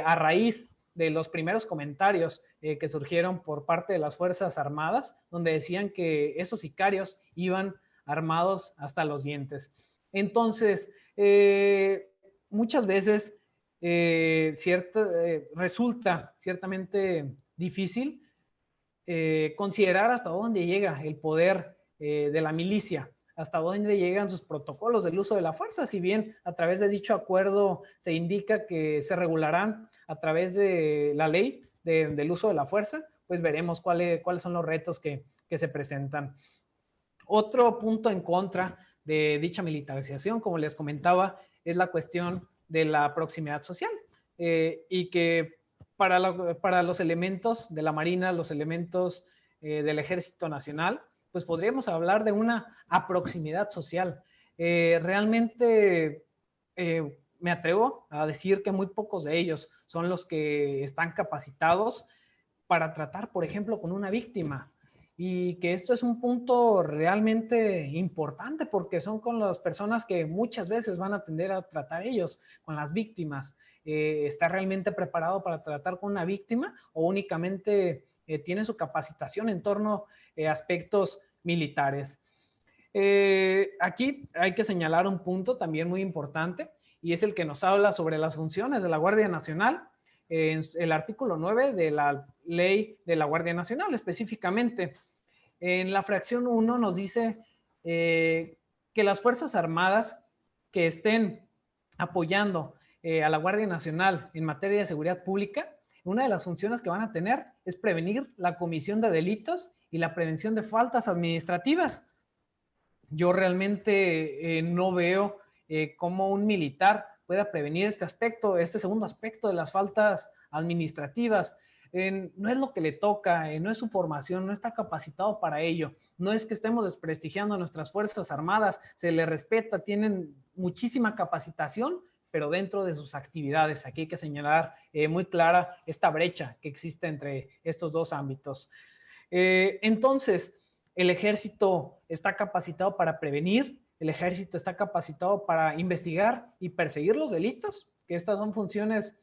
a raíz de los primeros comentarios que surgieron por parte de las Fuerzas Armadas, donde decían que esos sicarios iban armados hasta los dientes. Entonces, muchas veces resulta ciertamente difícil considerar hasta dónde llega el poder de la milicia, hasta dónde llegan sus protocolos del uso de la fuerza, si bien a través de dicho acuerdo se indica que se regularán a través de la ley del uso de la fuerza, pues veremos cuáles son los retos que se presentan. Otro punto en contra de dicha militarización, como les comentaba, es la cuestión de la proximidad social y que para los elementos de la Marina, los elementos del Ejército Nacional, pues podríamos hablar de una aproximidad social. Realmente me atrevo a decir que muy pocos de ellos son los que están capacitados para tratar, por ejemplo, con una víctima. Y que esto es un punto realmente importante porque son con las personas que muchas veces van a tender a tratar ellos, con las víctimas. ¿Está realmente preparado para tratar con una víctima o únicamente tiene su capacitación en torno a aspectos militares? Aquí hay que señalar un punto también muy importante y es el que nos habla sobre las funciones de la Guardia Nacional. En el artículo 9 de la ley de la Guardia Nacional específicamente. En la fracción 1 nos dice que las Fuerzas Armadas que estén apoyando a la Guardia Nacional en materia de seguridad pública, una de las funciones que van a tener es prevenir la comisión de delitos y la prevención de faltas administrativas. Yo realmente no veo cómo un militar pueda prevenir este aspecto, este segundo aspecto de las faltas administrativas. No es lo que le toca, no es su formación, no está capacitado para ello. No es que estemos desprestigiando a nuestras Fuerzas Armadas, se les respeta, tienen muchísima capacitación, pero dentro de sus actividades. Aquí hay que señalar muy clara esta brecha que existe entre estos dos ámbitos. Entonces, el Ejército está capacitado para prevenir, el Ejército está capacitado para investigar y perseguir los delitos, que estas son funciones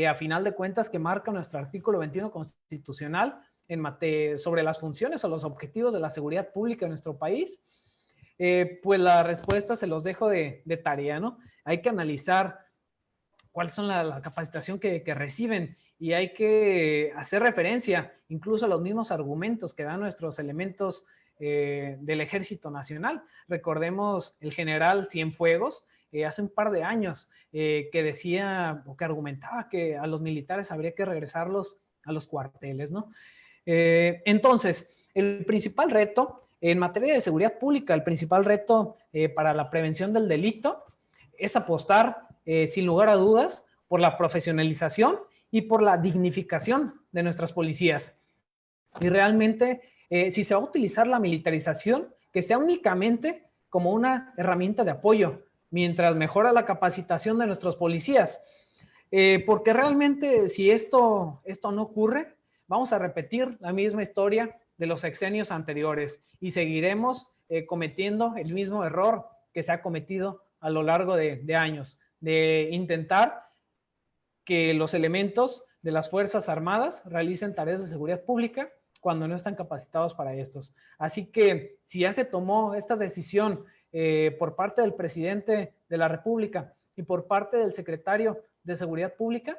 a final de cuentas que marca nuestro artículo 21 constitucional sobre las funciones o los objetivos de la seguridad pública en nuestro país. Pues la respuesta se los dejo de tarea, ¿no? Hay que analizar cuáles son la capacitación que reciben y hay que hacer referencia incluso a los mismos argumentos que dan nuestros elementos del Ejército Nacional. Recordemos el general Cienfuegos, hace un par de años, que decía o que argumentaba que a los militares habría que regresarlos a los cuarteles, ¿no? Entonces, el principal reto en materia de seguridad pública, el principal reto para la prevención del delito es apostar, sin lugar a dudas, por la profesionalización y por la dignificación de nuestras policías. Y realmente, si se va a utilizar la militarización, que sea únicamente como una herramienta de apoyo, mientras mejora la capacitación de nuestros policías. Porque realmente, si esto no ocurre, vamos a repetir la misma historia de los sexenios anteriores y seguiremos cometiendo el mismo error que se ha cometido a lo largo de años, de intentar que los elementos de las Fuerzas Armadas realicen tareas de seguridad pública cuando no están capacitados para estos. Así que si ya se tomó esta decisión por parte del presidente de la República y por parte del secretario de Seguridad Pública,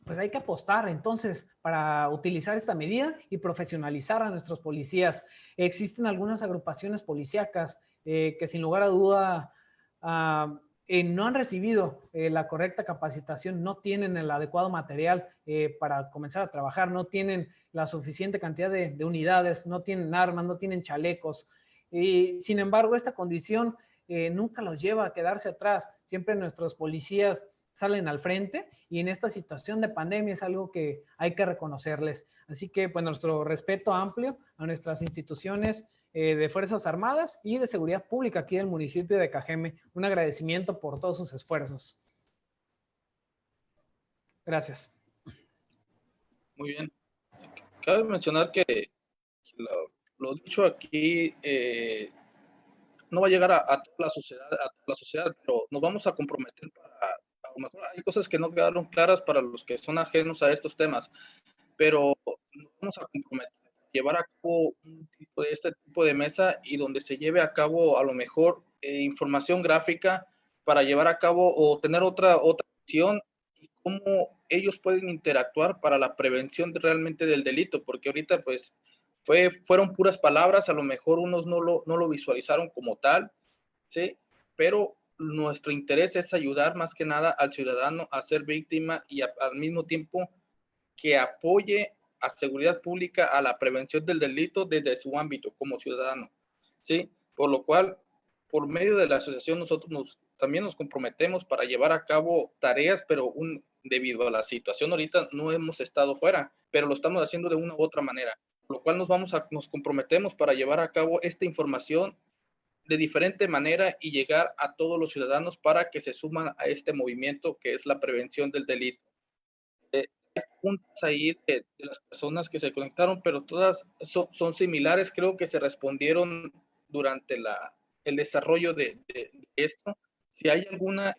pues hay que apostar entonces para utilizar esta medida y profesionalizar a nuestros policías. Existen algunas agrupaciones policíacas que sin lugar a duda no han recibido la correcta capacitación, no tienen el adecuado material para comenzar a trabajar, no tienen la suficiente cantidad de unidades, no tienen armas, no tienen chalecos. Y sin embargo, esta condición nunca los lleva a quedarse atrás. Siempre nuestros policías salen al frente y en esta situación de pandemia es algo que hay que reconocerles. Así que pues nuestro respeto amplio a nuestras instituciones de Fuerzas Armadas y de Seguridad Pública aquí del municipio de Cajeme. Un agradecimiento por todos sus esfuerzos. Gracias. Muy bien. Cabe mencionar que lo dicho aquí no va a llegar a toda la sociedad, pero nos vamos a comprometer a lo mejor hay cosas que no quedaron claras para los que son ajenos a estos temas, pero nos vamos a comprometer a llevar a cabo este tipo de mesa y donde se lleve a cabo a lo mejor información gráfica para llevar a cabo o tener otra acción y cómo ellos pueden interactuar para la prevención realmente del delito, porque ahorita pues fueron puras palabras, a lo mejor unos no lo visualizaron como tal, ¿sí? Pero nuestro interés es ayudar más que nada al ciudadano a ser víctima y al mismo tiempo que apoye a seguridad pública a la prevención del delito desde su ámbito como ciudadano, ¿sí? Por lo cual, por medio de la asociación nosotros también nos comprometemos para llevar a cabo tareas, pero debido a la situación ahorita no hemos estado fuera, pero lo estamos haciendo de una u otra manera, por lo cual nos comprometemos para llevar a cabo esta información de diferente manera y llegar a todos los ciudadanos para que se suman a este movimiento que es la prevención del delito. Hay preguntas ahí de las personas que se conectaron, pero todas son similares, creo que se respondieron durante el desarrollo de esto. Si hay alguna,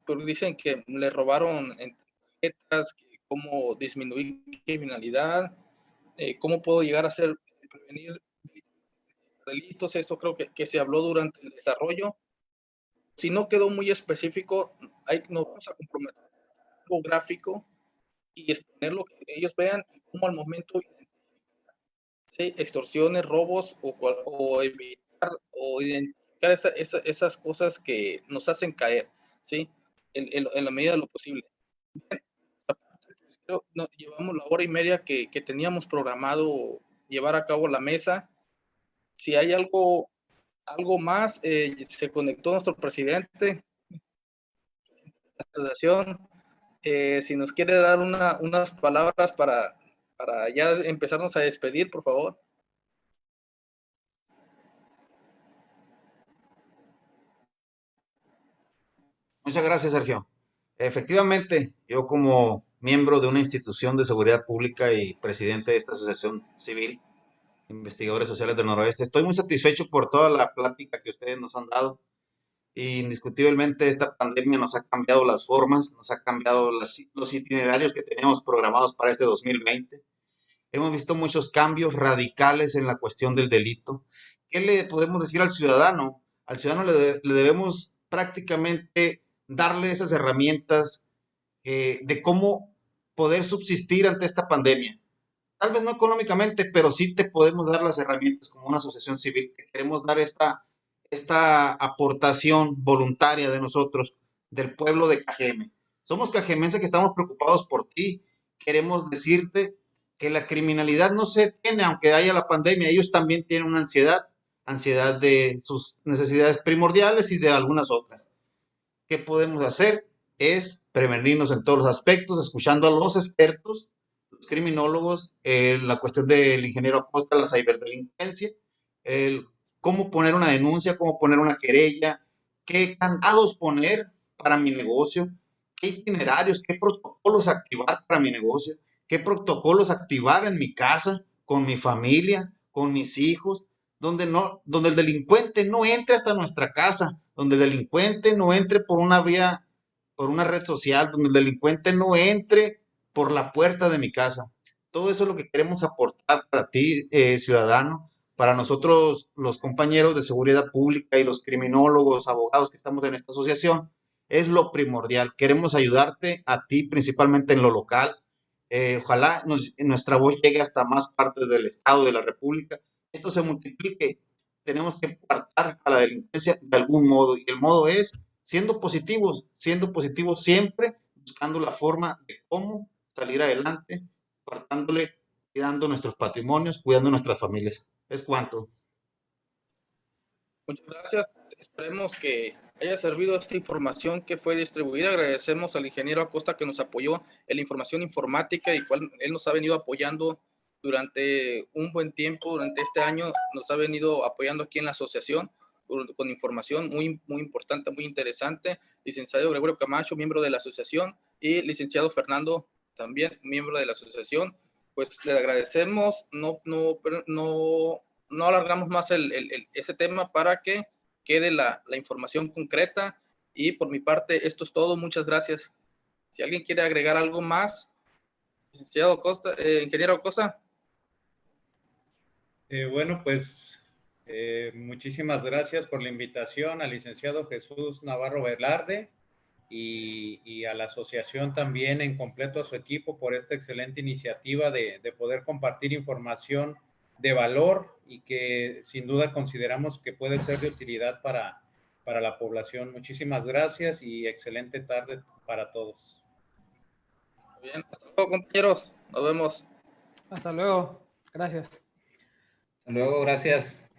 pero dicen que le robaron en tarjetas, cómo disminuir criminalidad, cómo puedo llegar a prevenir delitos, esto creo que se habló durante el desarrollo. Si no quedó muy específico, nos vamos a comprometer algo gráfico y exponer lo que ellos vean cómo al momento ¿sí? Extorsiones, robos o evitar o identificar esas cosas que nos hacen caer, ¿sí? En la medida de lo posible. Bien, creo, llevamos la hora y media que teníamos programado llevar a cabo la mesa. Si hay algo más, se conectó nuestro presidente de la asociación. Si nos quiere dar unas palabras para ya empezarnos a despedir, por favor. Muchas gracias, Sergio. Efectivamente, yo como miembro de una institución de seguridad pública y presidente de esta asociación civil, Investigadores Sociales del Noroeste, estoy muy satisfecho por toda la plática que ustedes nos han dado. Indiscutiblemente esta pandemia nos ha cambiado las formas, nos ha cambiado los itinerarios que teníamos programados para este 2020. Hemos visto muchos cambios radicales en la cuestión del delito. ¿Qué le podemos decir al ciudadano? Al ciudadano le debemos prácticamente darle esas herramientas de cómo poder subsistir ante esta pandemia. Tal vez no económicamente, pero sí te podemos dar las herramientas como una asociación civil que queremos dar esta aportación voluntaria de nosotros, del pueblo de Cajeme. Somos cajemenses que estamos preocupados por ti. Queremos decirte que la criminalidad no se detiene, aunque haya la pandemia. Ellos también tienen una ansiedad de sus necesidades primordiales y de algunas otras. ¿Qué podemos hacer? Es prevenirnos en todos los aspectos, escuchando a los expertos, los criminólogos, la cuestión del ingeniero Acosta, la ciberdelincuencia, cómo poner una denuncia, cómo poner una querella, qué candados poner para mi negocio, qué itinerarios, qué protocolos activar para mi negocio, qué protocolos activar en mi casa, con mi familia, con mis hijos, donde el delincuente no entre hasta nuestra casa, donde el delincuente no entre por una vía, por una red social, donde el delincuente no entre por la puerta de mi casa. Todo eso es lo que queremos aportar para ti, ciudadano, para nosotros, los compañeros de seguridad pública y los criminólogos, abogados que estamos en esta asociación, es lo primordial. Queremos ayudarte a ti, principalmente en lo local. Ojalá nuestra voz llegue hasta más partes del Estado, de la República. Esto se multiplique. Tenemos que apartar a la delincuencia de algún modo. Y el modo es siendo positivos siempre, buscando la forma de cómo salir adelante, apartándole, cuidando nuestros patrimonios, cuidando nuestras familias. Es cuanto. Muchas gracias. Esperemos que haya servido esta información que fue distribuida. Agradecemos al ingeniero Acosta que nos apoyó en la información informática y cual él nos ha venido apoyando durante un buen tiempo, durante este año, nos ha venido apoyando aquí en la asociación con información muy, muy importante, muy interesante. Licenciado Gregorio Camacho, miembro de la asociación, y licenciado Fernando, también miembro de la asociación. Pues le agradecemos, no alargamos más ese tema para que quede la información concreta. Y por mi parte, esto es todo. Muchas gracias. Si alguien quiere agregar algo más, licenciado Costa, ingeniero Costa. Bueno, pues muchísimas gracias por la invitación al licenciado Jesús Navarro Velarde y a la asociación también en completo, a su equipo, por esta excelente iniciativa de poder compartir información de valor y que sin duda consideramos que puede ser de utilidad para la población. Muchísimas gracias y excelente tarde para todos. Bien, hasta luego, compañeros. Nos vemos. Hasta luego. Gracias. Hasta luego, gracias.